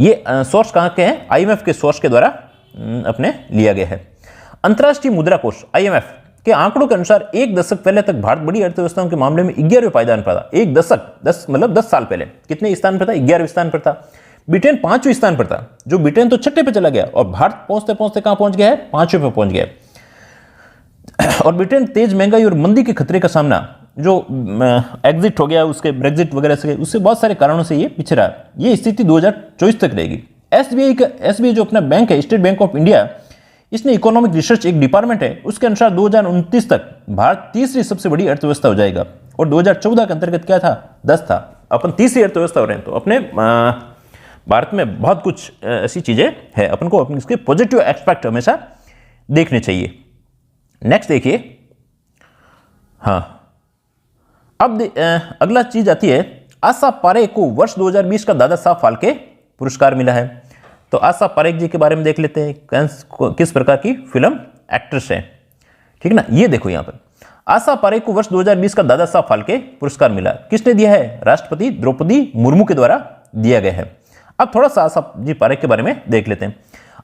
ये सोर्स कहाँ के हैं, IMF के सोर्स के द्वारा अपने लिया गया है। अंतर्राष्ट्रीय मुद्रा कोष IMF के आंकड़ों के अनुसार 1 दशक पहले तक भारत बड़ी अर्थव्यवस्थाओं के मामले में 11वें पायदान पर था। 1 दशक, 10 साल पहले कितने स्थान पर था, 11वें स्थान पर था। ब्रिटेन 5वें स्थान पर था, जो ब्रिटेन तो 6ठे पे चला गया, और भारत पहुंचते पहुंचते कहां पहुंच गया है, 5वें पे पहुंच गया है। और ब्रिटेन तेज महंगाई और मंदी के खतरे का सामना, जो एग्जिट हो गया उसके, ब्रेग्जिट वगैरह से, उससे बहुत सारे कारणों से ये पिछड़ रहा है। ये स्थिति 2024 तक रहेगी। SBI जो अपना बैंक है, स्टेट बैंक ऑफ इंडिया, इसने इकोनॉमिक रिसर्च एक डिपार्टमेंट है, उसके अनुसार 2029 तक भारत 3री सबसे बड़ी अर्थव्यवस्था हो जाएगा। और 2014 के अंतर्गत क्या था, 10 था, अपन 3री अर्थव्यवस्था हो रहे हैं। तो अपने भारत में बहुत कुछ ऐसी चीजें हैं, अपन को अपने इसके पॉजिटिव एस्पेक्ट हमेशा देखने चाहिए। नेक्स्ट देखिए, हाँ, अब अगला चीज आती है, आशा पारेख को वर्ष 2020 का दादा साहब फाल्के पुरस्कार मिला है। तो आशा पारेख जी के बारे में देख लेते हैं, किस प्रकार की फिल्म एक्ट्रेस है, ठीक ना। ये देखो यहाँ पर आशा पारेख को वर्ष 2020 का दादा साहब फाल्के पुरस्कार मिला। किसने दिया है, राष्ट्रपति द्रौपदी मुर्मू के द्वारा दिया गया है। अब थोड़ा सा आशा जी पारेख के बारे में देख लेते हैं।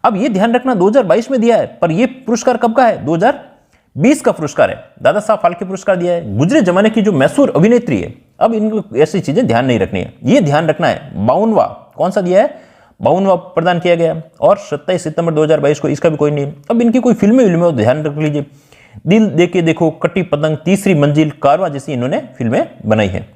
अब ये ध्यान रखना 2022 में दिया है, पर ये पुरस्कार कब का है, 2020 का पुरस्कार है। दादा साहब फाल्के पुरस्कार दिया है गुजरे जमाने की जो मैसूर अभिनेत्री है। अब इनको ऐसी चीजें ध्यान नहीं रखनी है, ये ध्यान रखना है 52वां कौन सा दिया है, 52वां प्रदान किया गया, और 27 सितंबर 2022 को, इसका भी कोई नहीं। अब इनकी कोई फिल्में ध्यान रख लीजिए, दिल देके देखो, कटी पतंग, तीसरी मंजिल, कारवां जैसी इन्होंने फिल्में बनाई है।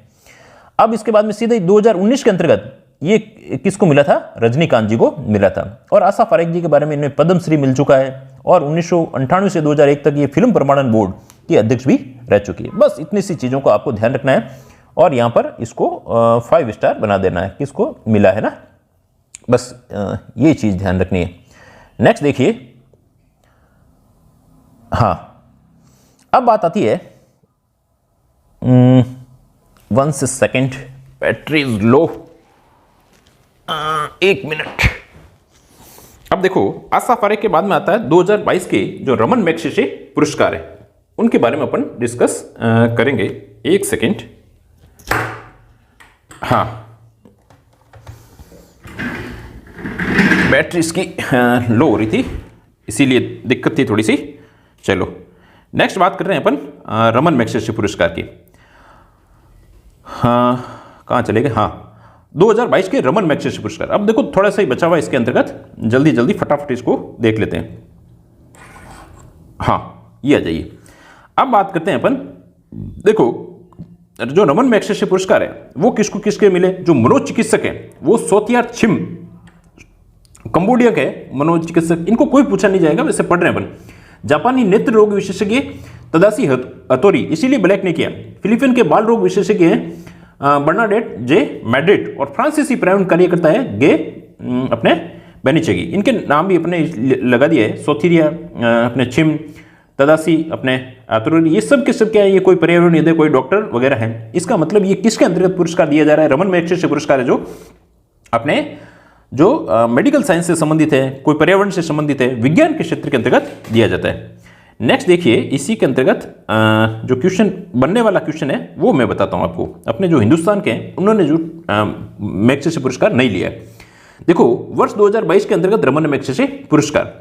अब इसके बाद में सीधे 2019 के अंतर्गत ये किसको मिला था, रजनीकांत जी को मिला था। और आशा पारेख जी के बारे में इन्हें पद्मश्री मिल चुका है, और 1998 से 2001 तक ये फिल्म प्रमाणन बोर्ड की अध्यक्ष भी रह चुकी है। बस इतनी सी चीजों को आपको ध्यान रखना है, और यहां पर इसको 5 स्टार बना देना है, किसको मिला है ना, बस ये चीज ध्यान रखनी है। नेक्स्ट देखिए, हाँ, अब बात आती है 1 second, battery is low, 1 minute. अब देखो, आशा पारेख के बाद में आता है 2022 के जो रमन मैगसेसे पुरस्कार है, उनके बारे में अपन डिस्कस करेंगे। 1 सेकेंड, हाँ, बैटरी इसकी लो हो रही थी, इसीलिए दिक्कत थी थोड़ी सी। चलो नेक्स्ट बात कर रहे हैं अपन रमन मैगसेसे पुरस्कार की। हाँ, कहाँ चले गए, हाँ 2022 के रमन मैग्सेसे पुरस्कार। अब देखो थोड़ा सा ही बचा हुआ इसके अंतर्गत, जल्दी जल्दी फटाफट इसको देख लेते हैं। हाँ, ये आ जाइए। अब बात करते हैं अपन, देखो जो रमन मैग्सेसे पुरस्कार है वो किसको किसके मिले, जो मनोचिकित्सक है वो सोतियार छिम, कंबोडिया के मनोचिकित्सक, इनको कोई पूछा नहीं जाएगा, वैसे पढ़ रहे हैं अपन। जापानी नेत्र रोग विशेषज्ञ तदाशी हतोरी, इसीलिए ब्लैक ने किया। फिलीपीन के बाल रोग विशेषज्ञ हैं बर्नाडेट जे मैड्रिड, और फ्रांसीसी पर्यावरण कार्यकर्ता है गे अपने बेनिचेगी। इनके नाम भी अपने लगा दिए है, सोथिरिया अपने छिम, तदासी अपने आतुरी, ये सब के सब क्या है, ये कोई पर्यावरण निधे, कोई डॉक्टर वगैरह हैं। इसका मतलब ये किसके अंतर्गत पुरस्कार दिया जा रहा है, रमन मैग्सेसे पुरस्कार है जो अपने जो मेडिकल साइंस से संबंधित है, कोई पर्यावरण से संबंधित है, विज्ञान के क्षेत्र के अंतर्गत दिया जाता है। नेक्स्ट देखिए, इसी के अंतर्गत जो क्वेश्चन बनने वाला क्वेश्चन है वो मैं बताता हूं आपको। अपने जो हिंदुस्तान के हैं उन्होंने जो मैग्सेसे पुरस्कार नहीं लिया है। देखो वर्ष 2022 के अंतर्गत रमन मैग्सेसे पुरस्कार,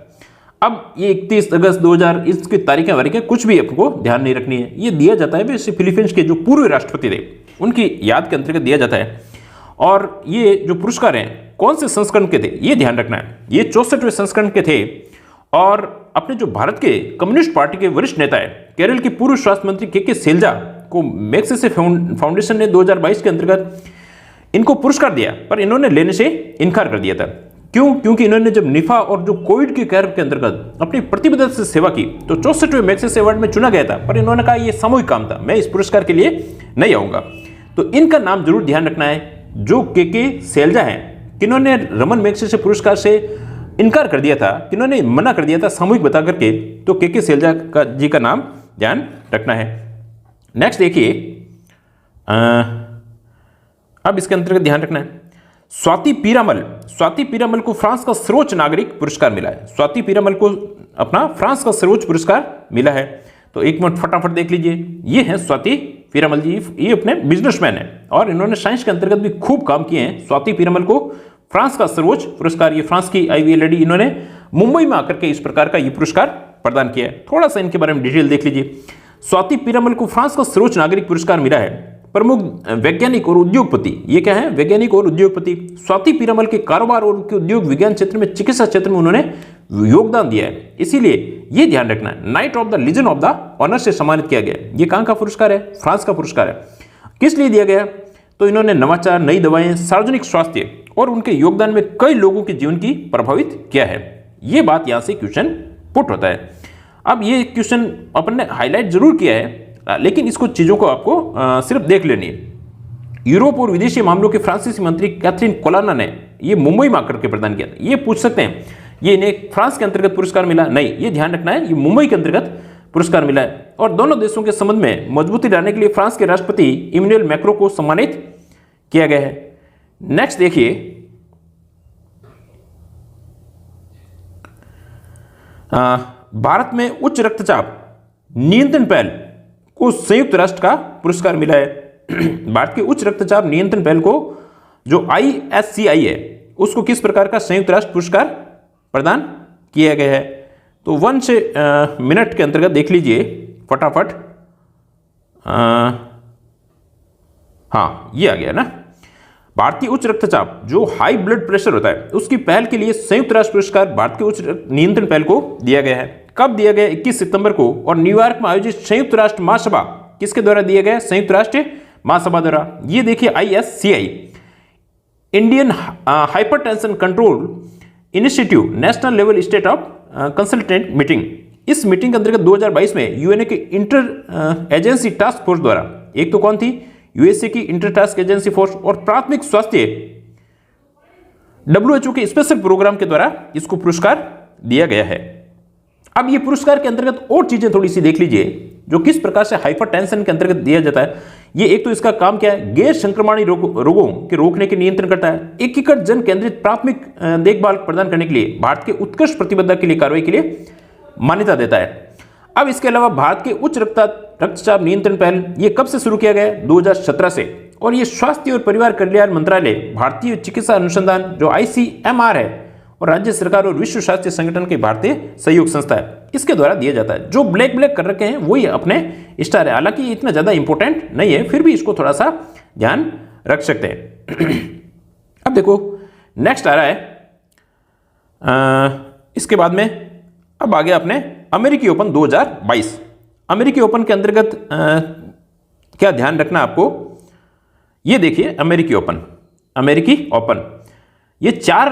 अब ये 31 अगस्त 2000 इसकी तारीखें वारीखें कुछ भी आपको ध्यान नहीं रखनी है। ये दिया जाता है वैसे फिलीपींस के जो पूर्व राष्ट्रपति थे उनकी याद के अंतर्गत दिया जाता है। और ये जो पुरस्कार हैं कौन से संस्करण के थे ये ध्यान रखना है, ये 64वें संस्करण के थे। और अपने जो भारत के कम्युनिस्ट पार्टी के वरिष्ठ नेता है केरल के पूर्व स्वास्थ्य मंत्री के सैलजा को मैग्सेसे फाउंडेशन ने 2022 के अंतर्गत इनको पुरस्कार दिया, पर इन्होंने लेने से इनकार कर दिया था। क्यों? क्योंकि इन्होंने जब निफा और जो कोविड के कहर के अंतर्गत अपनी प्रतिबद्धता से सेवा की तो 64वें मैग्सेसे अवार्ड में चुना गया था, पर इन्होंने कहा यह सामूहिक काम था, मैं इस पुरस्कार के लिए नहीं आऊंगा। तो इनका नाम जरूर ध्यान रखना है, जो के सैलजा है, किन्होंने रमन मैग्सेसे पुरस्कार से इनकार कर दिया था, किन्होंने मना कर दिया था सामूहिक बता करके, तो के सैलजा जी का नाम ध्यान रखना है। नेक्स्ट देखिए, अब इसके अंतर्गत ध्यान रखना है स्वाति पीरामल को फ्रांस का सर्वोच्च नागरिक पुरस्कार मिला है। स्वाति पीरामल को अपना फ्रांस का सर्वोच्च पुरस्कार मिला है। तो एक मिनट फटाफट देख लीजिए, ये है स्वाति पीरामल जी, ये अपने बिजनेसमैन है और इन्होंने साइंस के अंतर्गत भी खूब काम किए हैं। स्वाति पीरामल को फ्रांस का सर्वोच्च पुरस्कार, ये फ्रांस की आई हुई लेडी, इन्होंने मुंबई में आकर के इस प्रकार का ये पुरस्कार प्रदान किया है। थोड़ा सा इनके बारे में डिटेल देख लीजिए। स्वाति पीरामल को फ्रांस का सर्वोच्च नागरिक पुरस्कार मिला है। प्रमुख वैज्ञानिक और उद्योगपति, ये क्या है, वैज्ञानिक और उद्योगपति। स्वाति पीरामल के कारोबार और उनके उद्योग विज्ञान क्षेत्र में, चिकित्सा क्षेत्र में उन्होंने योगदान दिया है, इसीलिए ये ध्यान रखना है knight of the legion of the honour से सम्मानित किया गया। ये कहां का पुरस्कार है? फ्रांस का पुरस्कार है। किस लिए दिया गया? तो इन्होंने नवाचार, नई दवाएं, सार्वजनिक स्वास्थ्य और उनके योगदान में कई लोगों के जीवन की प्रभावित किया है। ये बात यहां से क्वेश्चन पुट होता है। अब ये क्वेश्चन अपन ने हाईलाइट जरूर किया है, लेकिन इसको चीजों को आपको सिर्फ देख लेनी है। यूरोप और विदेशी मामलों के फ्रांसीसी मंत्री कैथरीन कोलाना ने ये मुंबई में आकर के प्रदान किया था। ये पूछ सकते हैं ये इन्हें फ्रांस के अंतर्गत पुरस्कार मिला? नहीं, ये ध्यान रखना है, ये मुंबई के अंतर्गत पुरस्कार मिला है। और दोनों देशों के संबंध में मजबूती लाने के लिए फ्रांस के राष्ट्रपति इमैनुअल मैक्रों को सम्मानित किया गया है। नेक्स्ट देखिए, भारत में उच्च रक्तचाप नियंत्रण पहल को संयुक्त राष्ट्र का पुरस्कार मिला है। भारत के उच्च रक्तचाप नियंत्रण पहल को जो ISCI है उसको किस प्रकार का संयुक्त राष्ट्र पुरस्कार प्रदान किया गया है? तो 1 से मिनट के अंतर्गत देख लीजिए फटाफट। हाँ, ये आ गया ना। भारतीय उच्च रक्तचाप जो हाई ब्लड प्रेशर होता है उसकी पहल के लिए संयुक्त राष्ट्र पुरस्कार भारत के उच्च नियंत्रण पहल को दिया गया है। कब दिया गया? 21 सितंबर को, और न्यूयॉर्क में आयोजित संयुक्त राष्ट्र महासभा किसके द्वारा दिया गया? संयुक्त राष्ट्र महासभा द्वारा। ये देखिए ISCI, Indian hypertension control initiative national level state of consultant meeting. इस मीटिंग के अंतर्गत 2022 में यूएनए के इंटर एजेंसी टास्क फोर्स द्वारा, एक तो कौन थी? यूएसए की इंटर टास्क एजेंसी फोर्स, और प्राथमिक स्वास्थ्य WHO के स्पेशल प्रोग्राम के द्वारा इसको पुरस्कार दिया गया है। अब ये पुरस्कार के अंतर्गत और चीजें थोड़ी सी देख लीजिए जो किस प्रकार से हाइपरटेंशन के अंतर्गत दिया जाता है। ये एक तो इसका काम क्या है? गैर संक्रमणीय रोगों के रोकने के नियंत्रण करता है। एकीकृत जन केंद्रित प्राथमिक देखभाल प्रदान करने के लिए भारत के उत्कृष्ट प्रतिबद्धता के लिए कार्रवाई के लिए मान्यता देता है। अब इसके अलावा भारत के उच्च रक्तचाप नियंत्रण पहल ये कब से शुरू किया गया? 2017 से, और ये स्वास्थ्य और परिवार कल्याण मंत्रालय, भारतीय चिकित्सा अनुसंधान जो ICMR है, और राज्य सरकार और विश्व स्वास्थ्य संगठन के भारतीय सहयोग संस्था है, इसके द्वारा दिया जाता है। जो ब्लैक कर रखे हैं वही अपने स्टार है, हालांकि इतना ज्यादा इंपॉर्टेंट नहीं है, फिर भी इसको थोड़ा सा ध्यान रख सकते हैं। अब देखो नेक्स्ट आ रहा है, इसके बाद में अब आ गया अपने अमेरिकी ओपन 2022। अमेरिकी ओपन के अंतर्गत क्या ध्यान रखना आपको, ये देखिए अमेरिकी ओपन ये 4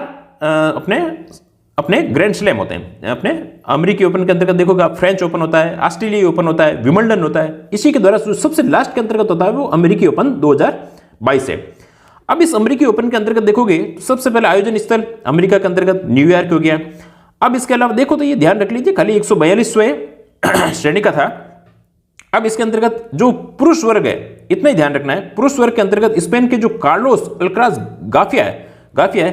अपने ग्रैंड स्लैम होते हैं। अपने अमेरिकी ओपन के अंतर्गत देखोगे आप, फ्रेंच ओपन होता है, ऑस्ट्रेलियाई ओपन होता है, विंबलडन होता है, इसी के द्वारा जो सबसे लास्ट के अंतर्गत होता है वो अमेरिकी ओपन 2022 है। अब इस अमेरिकी ओपन के अंतर्गत देखोगे तो सबसे पहले आयोजन स्थल अमेरिका के अंतर्गत न्यूयॉर्क हो गया। अब इसके अलावा देखो तो ये ध्यान रख लीजिए खाली 142वें श्रेणी का था। अब इसके अंतर्गत जो पुरुष वर्ग है, इतना ही ध्यान रखना है, पुरुष वर्ग के अंतर्गत स्पेन के जो कार्लोस अल्काराज गाफिया है,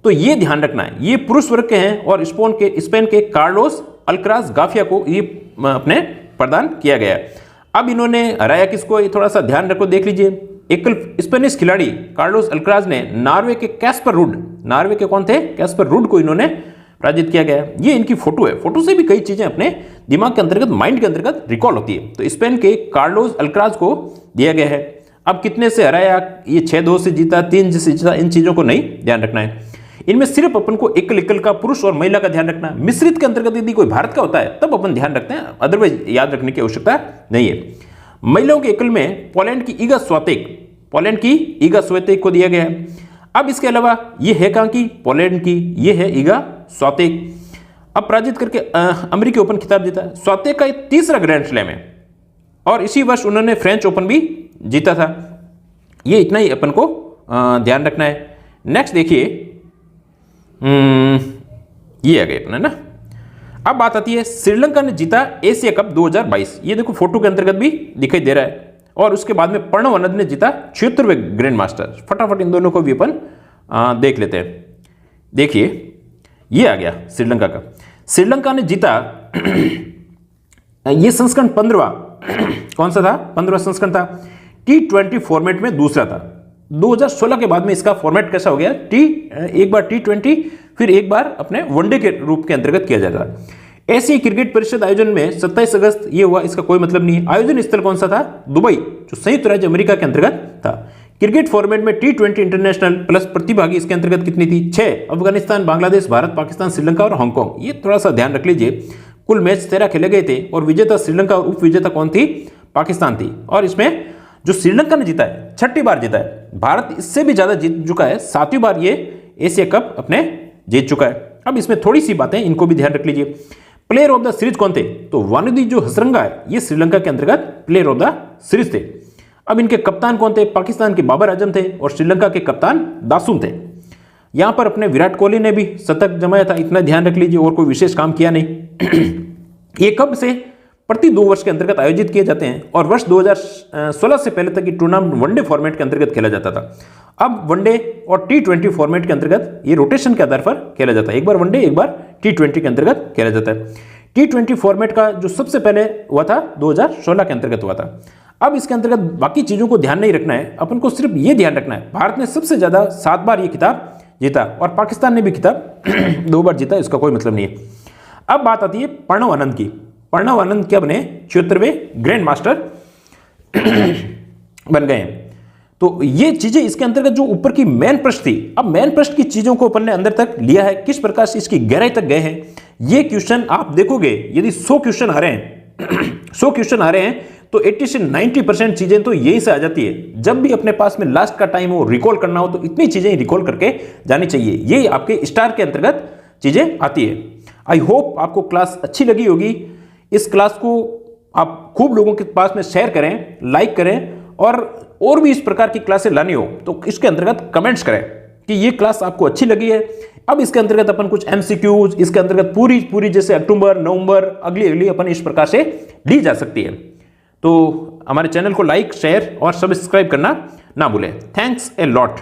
तो ये ध्यान रखना है ये पुरुष वर्ग के हैं और स्पेन के कार्लोस अल्काराज गाफिया को ये अपने प्रदान किया गया है। अब इन्होंने हराया किसको, ये थोड़ा सा ध्यान रखो, देख लीजिए। एकल स्पेनिश खिलाड़ी कार्लोस अल्काराज ने नार्वे के कैस्पर रूड को इन्होंने पराजित किया गया। ये इनकी फोटो है, फोटो से भी कई चीजें अपने दिमाग के अंतर्गत, माइंड के अंतर्गत रिकॉल होती है। तो स्पेन के कार्लोस अल्काराज को दिया गया है। अब कितने से हराया, ये 6-2 से जीता, 3 से जीता, इन चीजों को नहीं ध्यान रखना है। इनमें सिर्फ अपन को एकल का पुरुष और महिला का ध्यान रखना है। मिश्रित के अंतर्गत यदि कोई भारत का होता है तब अपन ध्यान रखते हैं, अदरवाइज याद रखने की आवश्यकता नहीं है। महिलाओं के एकल में पोलैंड की ईगा स्विएतेक को दिया गया है। अब इसके अलावा ये है कहां की, पोलैंड की, ये है ईगा स्विएतेक। अब पराजित करके अमेरिकी ओपन खिताब जीता। स्विएतेक का ये 3रा ग्रैंड स्लैम है और इसी वर्ष उन्होंने फ्रेंच ओपन भी जीता था। ये इतना ही अपन को ध्यान रखना है। नेक्स्ट देखिए, ये आ गए अपना ना। अब बात आती है श्रीलंका ने जीता एशिया कप 2022। ये देखो फोटो के अंतर्गत भी दिखाई दे रहा है। और उसके बाद में प्रणव आनंद ने जीता 76वें ग्रैंड मास्टर। फटाफट इन दोनों को भी अपन देख लेते हैं। देखिए ये आ गया श्रीलंका का। श्रीलंका ने जीता ये संस्करण 15वां कौन सा था, 15वां संस्करण था। T20 फॉर्मेट में दूसरा था। 2016 के बाद में इसका फॉर्मेट कैसा हो गया, एक बार T20 फिर एक बार अपने वनडे के रूप के अंतर्गत किया जाता है। एशियाई क्रिकेट परिषद आयोजन में 27 अगस्त ये हुआ, इसका कोई मतलब नहीं है। आयोजन स्थल कौन सा था, दुबई, जो संयुक्त राज्य अमेरिका के अंतर्गत था। क्रिकेट फॉर्मेट में T20 इंटरनेशनल प्लस प्रतिभागी इसके अंतर्गत कितनी थी, 6। अफगानिस्तान, बांग्लादेश, भारत, पाकिस्तान, श्रीलंका और हांगकांग। ये थोड़ा सा ध्यान रख लीजिए। कुल मैच 13 खेले गए थे और विजेता श्रीलंका और उप विजेता कौन थी, पाकिस्तान थी। और इसमें जो श्रीलंका ने जीता है 6ठी बार जीता है। भारत इससे भी ज्यादा जीत चुका है, 7वीं बार ये एशिया कप अपने जीत चुका है। अब इसमें थोड़ी सी बातें, इनको भी ध्यान रख लीजिए। प्लेयर ऑफ द सीरीज कौन थे, तो वानुदी जो हसरंगा है ये श्रीलंका के अंतर्गत प्लेयर ऑफ द सीरीज थे। अब इनके कप्तान कौन थे, पाकिस्तान के बाबर आजम थे और श्रीलंका के कप्तान दासून थे। यहां पर अपने विराट कोहली ने भी शतक जमाया था, इतना ध्यान रख लीजिए, और कोई विशेष काम किया नहीं। ये कब से प्रति 2 वर्ष के अंतर्गत आयोजित किए जाते हैं और वर्ष 2016 से पहले तक ये टूर्नामेंट वनडे फॉर्मेट के अंतर्गत खेला जाता था। अब वनडे और T20 फॉर्मेट के अंतर्गत ये रोटेशन के आधार पर खेला जाता है। एक बार वनडे, एक बार T20 के अंतर्गत खेला जाता है। T20 फॉर्मेट का जो सबसे पहले हुआ था 2016 के अंतर्गत हुआ था। अब इसके अंतर्गत बाकी चीजों को ध्यान नहीं रखना है, अपन को सिर्फ ये ध्यान रखना है भारत ने सबसे ज्यादा 7 बार ये खिताब जीता और पाकिस्तान ने भी खिताब 2 बार जीता, इसका कोई मतलब नहीं है। अब बात आती है प्रणव आनंद की। प्रणव आनंद क्या बने, 76वें ग्रैंड मास्टर बन गए हैं। तो ये चीजें इसके अंतर्गत जो ऊपर की मेन पृष्ठ थी, अब मेन पृष्ठ की चीजों को अपन ने अंदर तक लिया है, किस प्रकार से इसकी गहराई तक गए हैं। ये क्वेश्चन आप देखोगे, यदि 100 क्वेश्चन आ रहे हैं 100 क्वेश्चन आ रहे हैं तो 80 से 90% चीजें तो यही से आ जाती है। जब भी अपने पास में लास्ट का टाइम हो, रिकॉल करना हो, तो इतनी चीजें रिकॉल करके जानी चाहिए। ये आपके स्टार के अंतर्गत चीजें आती है। आई होप आपको क्लास अच्छी लगी होगी। इस क्लास को आप खूब लोगों के पास में शेयर करें, लाइक करें, और भी इस प्रकार की क्लासें लानी हो तो इसके अंतर्गत कमेंट्स करें कि ये क्लास आपको अच्छी लगी है। अब इसके अंतर्गत अपन कुछ MCQs, इसके अंतर्गत पूरी जैसे अक्टूबर, नवंबर, अगली अपन इस प्रकार से ली जा सकती है। तो हमारे चैनल को लाइक, शेयर और सब्सक्राइब करना ना भूलें। Thanks a lot.